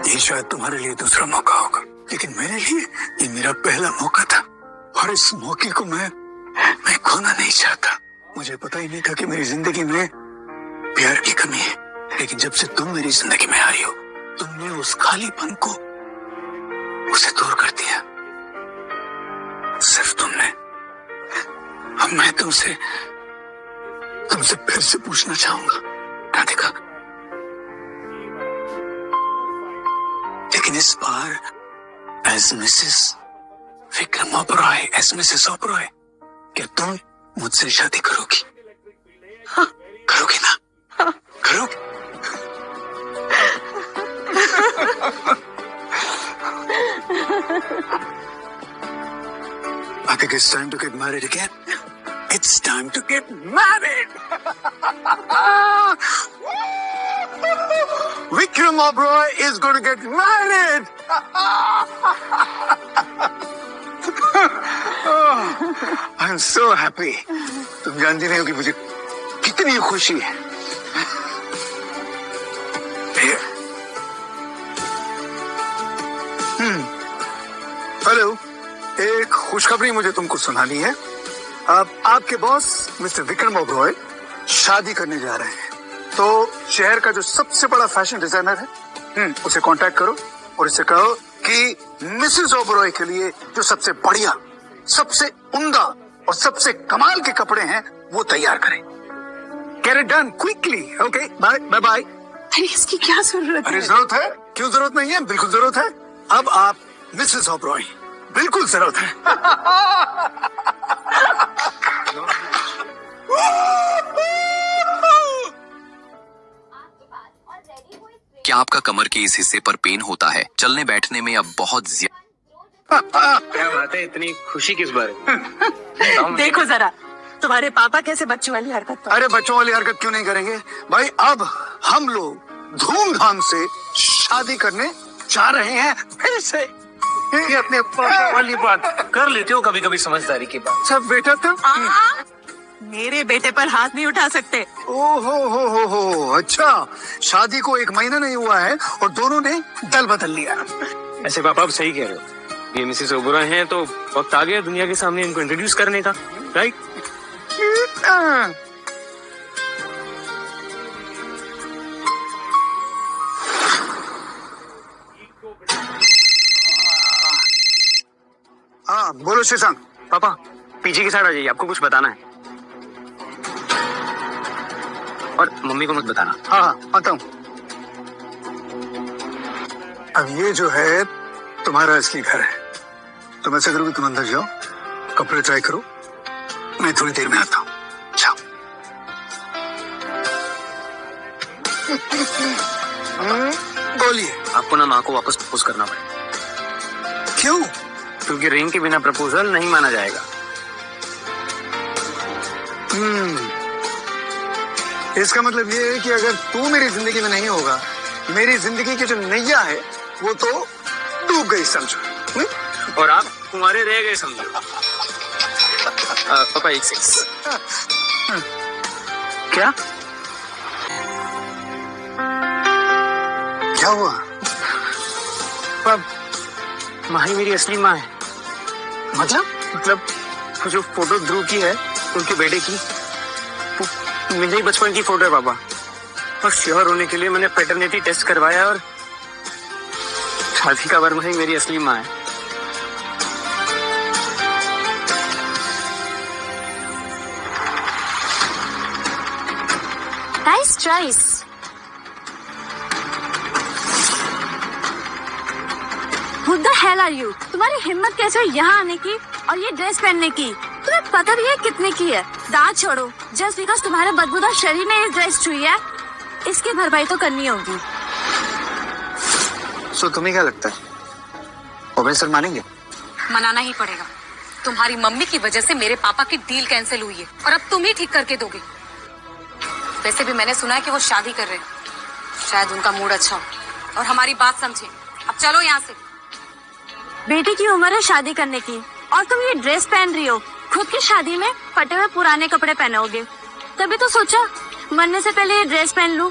ये शायद तुम्हारे लिए दूसरा मौका होगा, लेकिन मेरे लिए ये मेरा पहला मौका था। और इस मौके को मैं खोना नहीं चाहता। मुझे पता ही नहीं था कि मेरी जिंदगी में प्यार की कमी है, लेकिन जब से तुम मेरी जिंदगी में आ रही हो, तुमने उस खालीपन को उसे दूर कर दिया। सिर्फ तुमने। अब मैं तुमसे फिर से पूछना चाहूंगा राधिका, लेकिन इस बार as Mrs Vikram Oberoi, as Mrs Oberoi, क्या तुम मुझसे शादी करोगी? हाँ। करोगी ना? हाँ। करोगी? like it's time to get married again. It's time to get married. Vikram Oberoi is going to get married. Oh, I'm so happy. तुम जानती नहीं हो कि मुझे कितनी खुशी है. हेलो, एक खुशखबरी मुझे तुमको सुनानी है. अब आपके बॉस मिस्टर विक्रम ओबरॉय शादी करने जा रहे हैं. तो शहर का जो सबसे बड़ा फैशन डिजाइनर है, उसे कांटेक्ट करो और इससे कहो कि मिसेस ओबरॉय के लिए जो सबसे बढ़िया, सबसे उम्दा और सबसे कमाल के कपड़े हैं वो तैयार करें. Get it done quickly. Okay, bye bye. अरे इसकी क्या जरूरत अरे है? जरूरत है? क्यों जरूरत नहीं है? बिल्कुल जरूरत है. अब आप मिसेस ओबरॉय, बिल्कुल जरूरत है. क्या आपका कमर के इस हिस्से पर पेन होता है? चलने बैठने में अब बहुत क्या बात है, इतनी खुशी किस बारे? देखो जरा, तुम्हारे पापा कैसे बच्चों वाली हरकत कर. अरे बच्चों वाली हरकत क्यों नहीं करेंगे भाई. अब हम लोग धूमधाम से शादी करने जा रहे हैं फिर से. ये अपने पापा वाली बात कर लेते हो कभी कभी, समझदारी की बात. सब बेटा तुम मेरे बेटे पर हाथ नहीं उठा सकते. हो. अच्छा, शादी को 1 महीना नहीं हुआ है और दोनों ने दल बदल लिया. ऐसे पापा आप सही कह रहे हो. ये मिसेस ओबरॉय हैं तो वक्त आ गया दुनिया के सामने इनको इंट्रोड्यूस करने का, राइट? हाँ बोलो शशांक. पापा पीछे की साइड आ जाइए, आपको कुछ बताना है. और मम्मी को मत बताना. हाँ आता हूँ. अब ये जो है तुम्हारा असली घर है. तुम ऐसा करो कि तुम अंदर जाओ, कपड़े ट्राई करो, मैं थोड़ी देर में आता हूँ. जाओ. बोलिए. आपको ना माँ को वापस प्रपोज करना पड़ेगा. क्यों? क्योंकि रिंग के बिना प्रपोजल नहीं माना जाएगा. इसका मतलब ये है कि अगर तू मेरी जिंदगी में नहीं होगा, मेरी जिंदगी की जो नैया है वो तो डूब गई समझो. और आप कुंवारे रह गए समझो. पापा एक सेक्स. क्या क्या हुआ? अब माँ ही मेरी असली माँ है. मतलब वो जो फोटो ध्रुव की है उनके बेटे की, मेरे ही बचपन की फोटो है पापा. और श्योर होने के लिए मैंने पैटर्निटी टेस्ट करवाया और शादी का वर ही मेरी असली माँ है. Nice choice. Who the hell are you? तुम्हारी हिम्मत कैसे हुई यहाँ आने की और ये ड्रेस पहनने की? तुम्हें पता भी है कितने की है? दांत छोड़ो. जस्ट बिकॉज तुम्हारे बदबूदार शरीर ने ये ड्रेस छुई है, इसकी भरपाई तो करनी होगी. सो तुम्हें क्या लगता है, ओबे सर मानेंगे? मनाना ही पड़ेगा. तुम्हारी मम्मी की वजह से मेरे पापा की डील कैंसिल हुई है और अब तुम ही ठीक करके दोगे. वैसे भी मैंने सुना है कि वो शादी कर रहे हैं. शायद उनका मूड अच्छा हो और हमारी बात समझे. अब चलो यहाँ से. बेटी की उम्र है शादी करने की और तुम ये ड्रेस पहन रही हो. खुद की शादी में फटे हुए पुराने कपड़े पहनोगे. तभी तो सोचा मरने से पहले ये ड्रेस पहन लूं.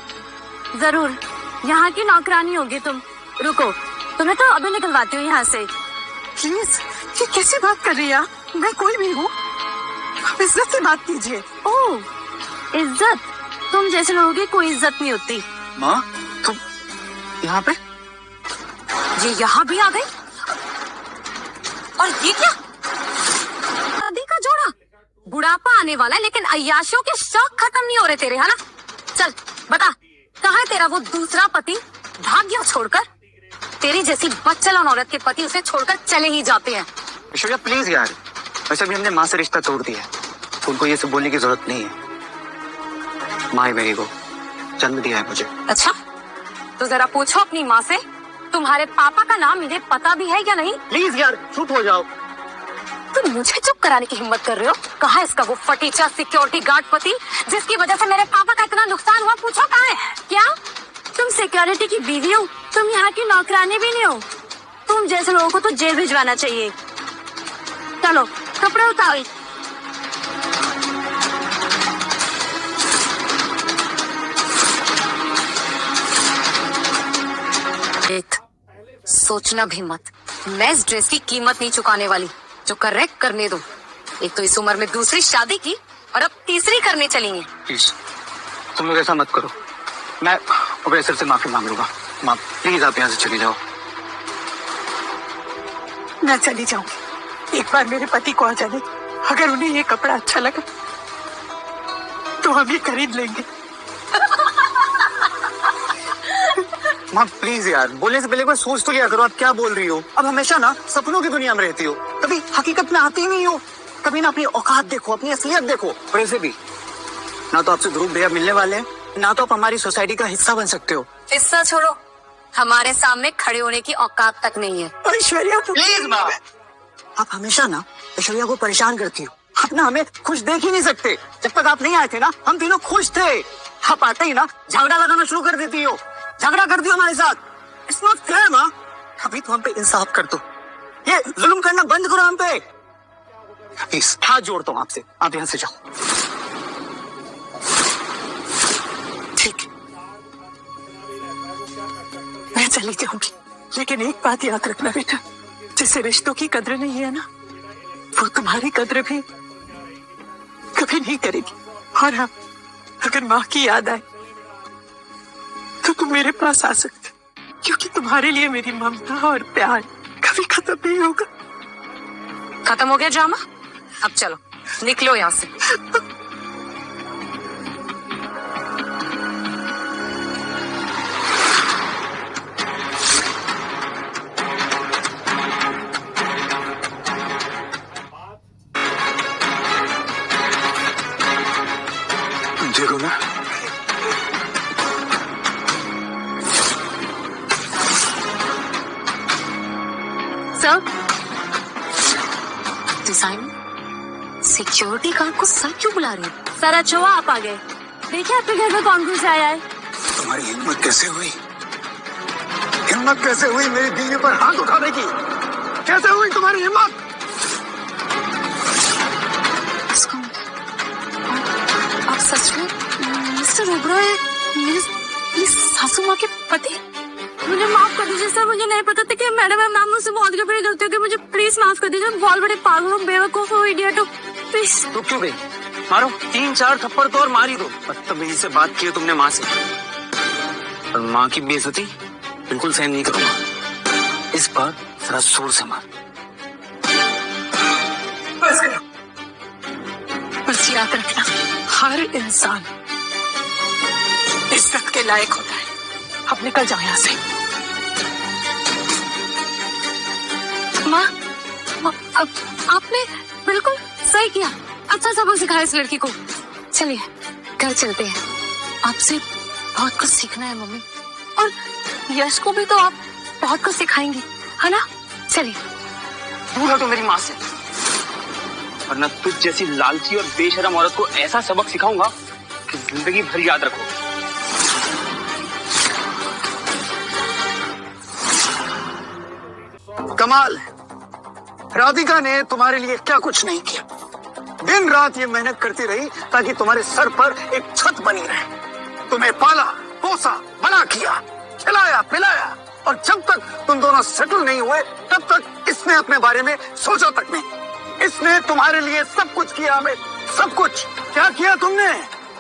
जरूर यहाँ की नौकरानी होगी तुम. रुको, तुम्हें तो अभी निकलवाती हूँ यहाँ से. प्लीज, ये कैसी बात कर रही है? मैं कोई भी हूँ. आप इज्जत से बात कीजिए. ओह, इज्जत? तुम जैसे लोगों की कोई इज्जत नहीं होती. माँ तुम यहाँ पे? ये यहाँ भी आ गई. और ये क्या? शादी का जोड़ा. बुढ़ापा आने वाला है लेकिन अय्याशियों के शौक खत्म नहीं हो रहे तेरे, है ना? चल बता, कहाँ है तेरा वो दूसरा पति? भाग गया छोड़कर. तेरी जैसी बच्चलन औरत के पति उसे छोड़कर चले ही जाते हैं. ऐश्वर्या प्लीज यार, वैसे भी हमने माँ से रिश्ता तोड़ दिया है, उनको ये सब बोलने की जरूरत नहीं है. माँ ही मेरी को जन्म दिया है मुझे. अच्छा, तो जरा पूछो अपनी माँ से तुम्हारे पापा का नाम इन्हें पता भी है या नहीं. प्लीज यार चुप हो जाओ. तुम मुझे चुप कराने की हिम्मत कर रहे हो? कहाँ है इसका वो फटीचा सिक्योरिटी गार्ड पति जिसकी वजह से मेरे पापा का इतना नुकसान हुआ? पूछो कहाँ है? क्या तुम सिक्योरिटी की बीवी हो? तुम यहाँ की नौकरानी भी नहीं हो। तुम जैसे लोगों को तो जेल भिजवाना चाहिए। चलो कपड़े उतारो। सोचना भी मत, मैं इस ड्रेस की कीमत नहीं चुकाने वाली। जो करेक्ट करने दो। एक तो इस उम्र में दूसरी शादी की और अब तीसरी करने चलेंगे। प्लीज तुम लोग ऐसा मत करो, मैं अबे सर से माफी मांग लूंगा। माँ प्लीज आप यहाँ से चली जाओ। मैं चली जाऊंगी, एक बार मेरे पति को आ जाने। अगर उन्हें ये कपड़ा अच्छा लगा तो हम ये खरीद लेंगे। माँ प्लीज यार, बोलने से पहले कोई सोच तो लिया करो। आप क्या बोल रही हो? अब हमेशा ना सपनों की दुनिया में रहती हो, कभी हकीकत में आती ही नहीं हो। कभी ना अपनी औकात देखो, अपनी असलियत देखो। और ऐसे भी ना तो आपसे ध्रुव भैया मिलने वाले हैं, ना तो आप हमारी सोसाइटी का हिस्सा बन सकते हो। हिस्सा छोड़ो, हमारे सामने खड़े होने की औकात तक नहीं है। ऐश्वर्या प्लीज माँ, आप हमेशा ना ऐश्वर्या को परेशान करती हो। आप ना हमें खुश देख ही नहीं सकते। जब तक आप नहीं आए थे ना हम तीनों खुश थे। आप आते ही ना झगड़ा लगाना शुरू कर देती हो, झगड़ा करती हो हमारे साथ। इट्स नॉट फेयर माँ, अभी तो हम पे इंसाफ कर दो। ये जुल्म करना बंद करो हम पे। प्लीज हाथ जोड़ता हूँ आपसे, आप यहाँ से जाओ। ठीक, मैं चली जाऊंगी, लेकिन एक बात याद रखना बेटा, जिसे रिश्तों की कद्र नहीं है ना, वो तुम्हारी कद्र भी कभी नहीं करेगी। और हाँ, अगर माँ की याद आए तो तुम मेरे पास आ सकते, क्योंकि तुम्हारे लिए मेरी ममता और प्यार कभी खत्म नहीं होगा। खत्म हो गया ड्रामा? अब चलो निकलो यहाँ से। देखो ना, सर डिजाइन सिक्योरिटी गार्ड को सर क्यों बुला रही है? सर अच्छा हुआ आप आ गए। देखिए आपके घर में कौन कौन से आया है। तुम्हारी हिम्मत कैसे हुई? हिम्मत कैसे हुई मेरी बीवी पर हाथ उठाने की? कैसे हुई तुम्हारी हिम्मत? आप सच में मिस्टर ओबरॉय मेरी सासू माँ के पति? मुझे माफ कर दीजिए सर, मुझे नहीं पता था कि मैडम मैम मुझसे बहुत बड़ी गलती हो गई। मुझे प्लीज माफ कर दीजिए, बहुत बड़े पागल हो, बेवकूफ हो, इडियट हो, प्लीज। तो क्यों गई? मारो 3-4 थप्पड़ तो और मार ही दो। बदतमीजी से बात की है तुमने माँ से, और माँ की बेइज्जती बिल्कुल सहन नहीं करूंगा। इस बार जरा जोर से मार। बस करो, बस याद रखना, हर इंसान इज्जत के लायक होता है। अब निकल जाओ यहाँ से। माँ, अब आपने बिल्कुल सही किया, अच्छा सबक सिखाया इस लड़की को। चलिए घर चलते हैं, आपसे बहुत कुछ सीखना है मम्मी, और यश को भी तो आप बहुत कुछ सिखाएंगी, है ना? चलिए। दूर हटो मेरी माँ से, वरना तुझ जैसी लालची और बेशरम औरत को ऐसा सबक सिखाऊंगा कि जिंदगी भर याद रखोगे। कमाल है, राधिका ने तुम्हारे लिए क्या कुछ नहीं किया। दिन रात ये मेहनत करती रही ताकि तुम्हारे सर पर एक छत बनी रहे। तुम्हें पाला पोसा, बड़ा किया, खिलाया पिलाया, और जब तक तुम दोनों सेटल नहीं हुए तब तक इसने अपने बारे में सोचा तक नहीं। इसने तुम्हारे लिए सब कुछ किया। हमें सब कुछ क्या किया तुमने?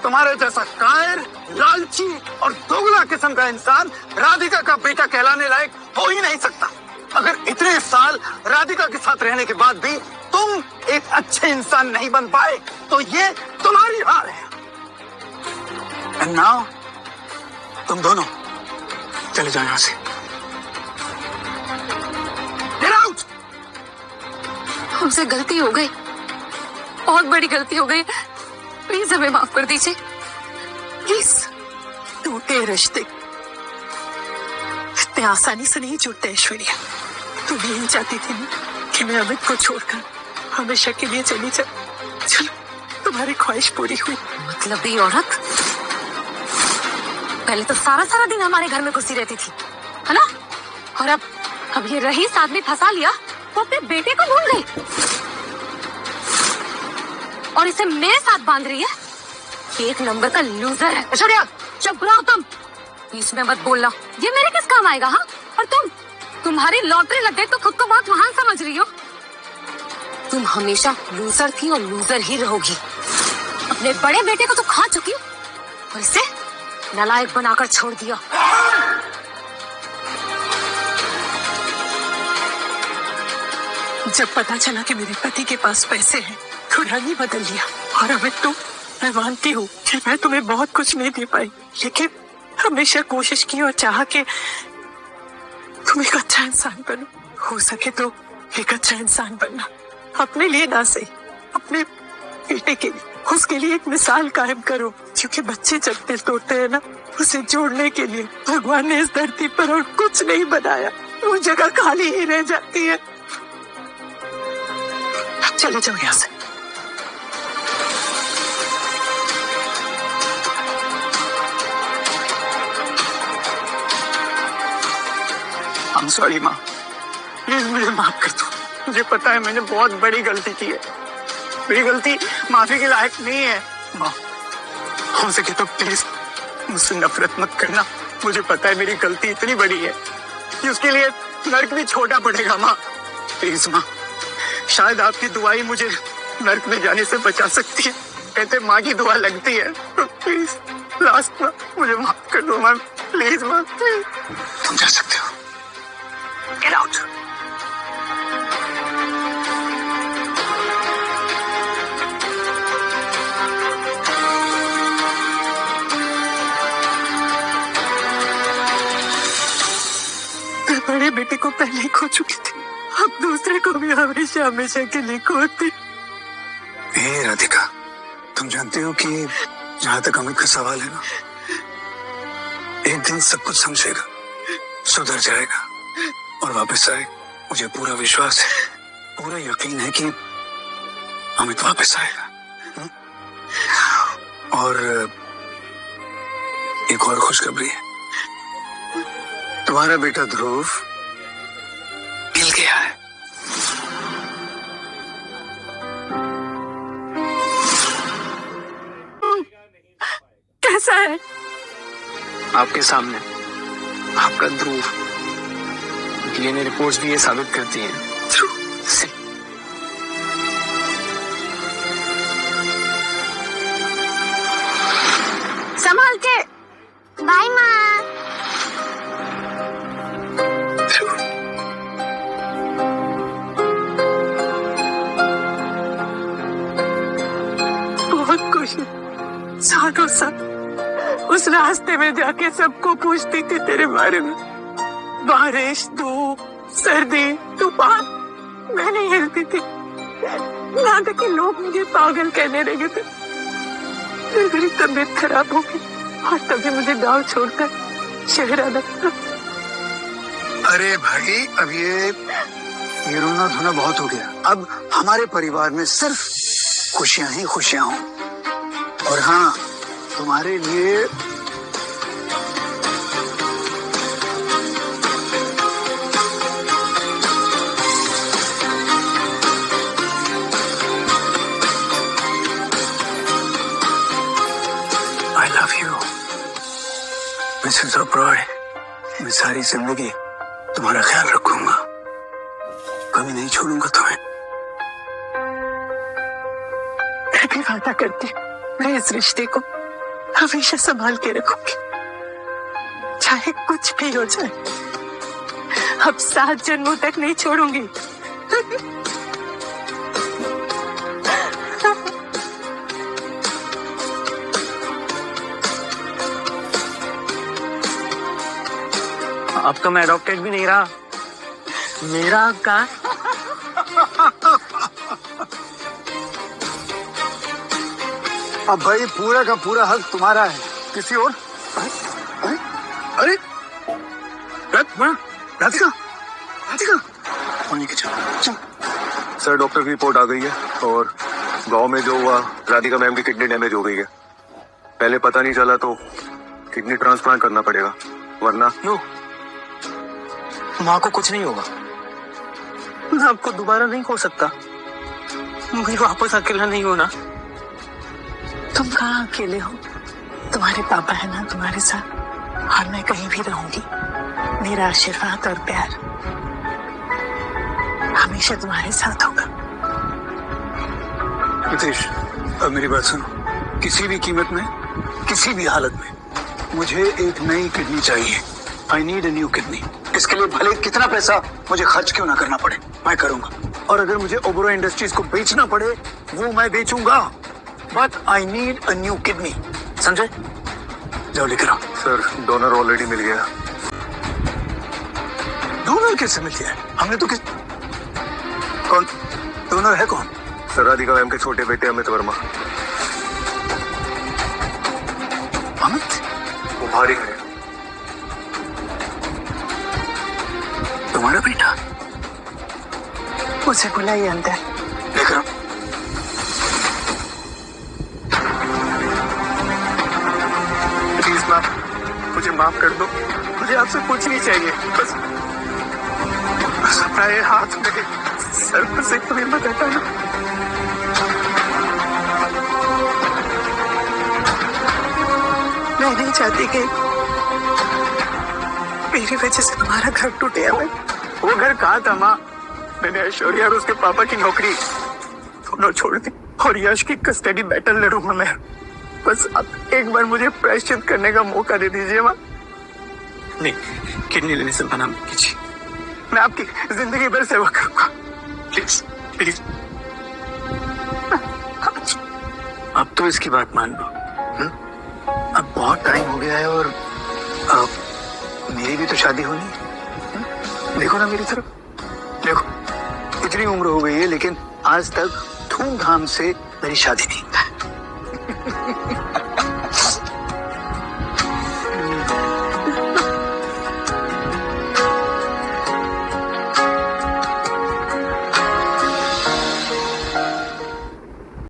तुम्हारे जैसा कायर, लालची और दोगला किस्म का इंसान राधिका का बेटा कहलाने लायक हो ही नहीं सकता। अगर इतने साल राधिका के साथ रहने के बाद भी तुम एक अच्छे इंसान नहीं बन पाए तो ये तुम्हारी हार है। एंड नाउ तुम दोनों चले जाओ यहाँ से। Get out! हमसे गलती हो गई, बहुत बड़ी गलती हो गई, प्लीज हमें माफ कर दीजिए, प्लीज। टूटे रिश्ते इतने आसानी से नहीं जुड़ते ऐश्वर्या। तू यही चाहती थी ना कि मैं अमित को छोड़कर हमेशा के लिए चली जा। चलो, तुम्हारी ख्वाहिश पूरी हुई। मतलब ये औरत पहले तो सारा सारा दिन हमारे घर में घुसी रहती थी, है ना? और अब ये रईस आदमी फंसा लिया, वो अपने बेटे को भूल गई और इसे मेरे साथ बांध रही है। एक नंबर का लूजर है। छोड़िए, चुप रहो तुम, बीच में मत बोलना। ये मेरे किस काम आएगा? हाँ, और तुम्हारी लॉटरी लग गई तो खुद को बहुत महान समझ रही हो। तुम हमेशा लूजर थी और लूजर ही रहोगी। अपने बड़े बेटे को तो खा चुकी हो और इसे नालायक बनाकर छोड़ दिया। जब पता चला कि मेरे पति के पास पैसे हैं, तो रंग ही बदल लिया। और अमित, तो मैं मानती हूँ कि मैं तुम्हें बहुत कुछ नहीं दे पाई, लेकिन हमेशा कोशिश की और चाहा कि तुम एक अच्छा इंसान बनो। हो सके तो एक अच्छा इंसान बनना, अपने लिए ना सही, अपने बेटे के लिए। उसके लिए एक मिसाल कायम करो, क्योंकि बच्चे जब दिल तोड़ते हैं ना, उसे जोड़ने के लिए भगवान ने इस धरती पर और कुछ नहीं बनाया। वो जगह खाली ही रह जाती है। चले जाओ यहाँ से। I'm sorry माँ, प्लीज मुझे माफ कर दो। मुझे पता है मैंने बहुत बड़ी गलती की है। मेरी गलती माफी के लायक नहीं है माँ। हो सके तो प्लीज मुझसे नफरत मत करना। मुझे पता है मेरी गलती इतनी बड़ी है कि उसके लिए नर्क भी छोटा पड़ेगा माँ। प्लीज माँ, शायद आपकी दुआ ही मुझे नर्क में जाने से बचा सकती है। कहते माँ की दुआ लगती है, तो प्लीज लास्ट में मुझे माफ कर दो माँ। प्लीज माँ, प्लीज। तुम जा सकते हो। Get out. मैं बड़े बेटे को पहले ही खो चुकी थी, अब दूसरे को भी हमेशा हमेशा के लिए खोती। हे राधिका, तुम जानते हो कि जहां तक अमित का सवाल है ना, एक दिन सब कुछ समझेगा, सुधर जाएगा और वापस आएगा। मुझे पूरा विश्वास है, पूरा यकीन है कि अमित वापस आएगा। और एक और खुशखबरी है, तुम्हारा बेटा ध्रुव मिल गया है। कैसा है? आपके सामने आपका ध्रुव। डीएनए रिपोर्ट्स भी ये साबित करती हैं। संभाल के। बाय माँ। बहुत खुशी। सालों साल उस रास्ते में जाके सबको पूछती थी तेरे बारे में। बारिश, धूप, सर्दी, तूफान, मैं नहीं हिलती थी। यहाँ तक कि लोग मुझे पागल कहने लगे थे। फिर मेरी तबीयत खराब हो गई और तभी मुझे गांव छोड़कर शहर आना पड़ा। अरे भाई, अब ये रोना धोना बहुत हो गया। अब हमारे परिवार में सिर्फ खुशियां ही खुशियां हों। और हाँ, तुम्हारे लिए I love you Mrs Oberoi. मैं सारी जिंदगी तुम्हारा ख्याल रखूंगा, कभी नहीं छोड़ूंगा तुम्हें। मैं भी वादा करती हूँ, मैं इस रिश्ते को हमेशा संभाल के रखूंगी, चाहे कुछ भी हो जाए। अब 7 जन्मों तक नहीं छोड़ूंगी। अब तो मैं अडॉप्टेड भी नहीं रहा, मेरा हक कहाँ? अब भाई पूरा का पूरा हक तुम्हारा है, किसी और? अरे राधिका, राधिका, फोन लेके चलो, चलो। सर डॉक्टर की रिपोर्ट आ गई है और गांव में जो हुआ राधिका मैम की किडनी डैमेज हो गई है। पहले पता नहीं चला तो किडनी ट्रांसप्लांट करना पड़ेगा, वरना नो, माँ को कुछ नहीं होगा। मैं आपको दोबारा नहीं खो सकता, मुझे वापस अकेला नहीं होना। तुम कहाँ अकेले हो? तुम्हारे पापा है ना तुम्हारे साथ, और मैं कहीं भी रहूंगी। मेरा आशीर्वाद और प्यार हमेशा तुम्हारे साथ होगा। रितेश, अब मेरी बात सुनो। किसी भी कीमत में, किसी भी हालत में मुझे एक नई किडनी चाहिए। आई नीड अ न्यू किडनी। इसके लिए भले कितना पैसा मुझे खर्च क्यों ना करना पड़े, मैं करूंगा। और अगर मुझे ओबेरॉय इंडस्ट्रीज को बेचना पड़े, वो मैं बेचूंगा। But I need a new kidney, समझे? जाओ लेकर आओ। सर डोनर ऑलरेडी मिल गया। डोनर कैसे मिल गया? हमने तो किस... कौन डोनर है? कौन? सर राधिका मैम के छोटे बेटे अमित वर्मा। अमित? वो भारी है। तुम्हारा बेटा? उसे बुलाइए अंदर। लेकर आओ। प्लीज मैम, मुझे माफ कर दो। मुझे आपसे कुछ नहीं चाहिए, बस अपना ये हाथ मेरे सर पर से कभी मत हटाना। मैं नहीं चाहती कि मेरी वजह से तुम्हारा घर टूटे। वो घर कहाँ था माँ? मैंने ऐश्वर्या और उसके पापा की नौकरी दोनों छोड़ दी और यश की कस्टडी बैटल लड़ूंगा मैं। बस आप एक बार मुझे प्रायश्चित करने का मौका दे दीजिए माँ। नहीं, किडनी लेने से मना मत कीजिए। मैं आपकी जिंदगी भर सेवा करूंगा, प्लीज प्लीज। अब तो इसकी बात मान लो। अब बहुत टाइम हो गया है और अब मेरी भी तो शादी होनी है। देखो ना मेरी तरफ, देखो इतनी उम्र हो गई है लेकिन आज तक धूमधाम से मेरी शादी नहीं।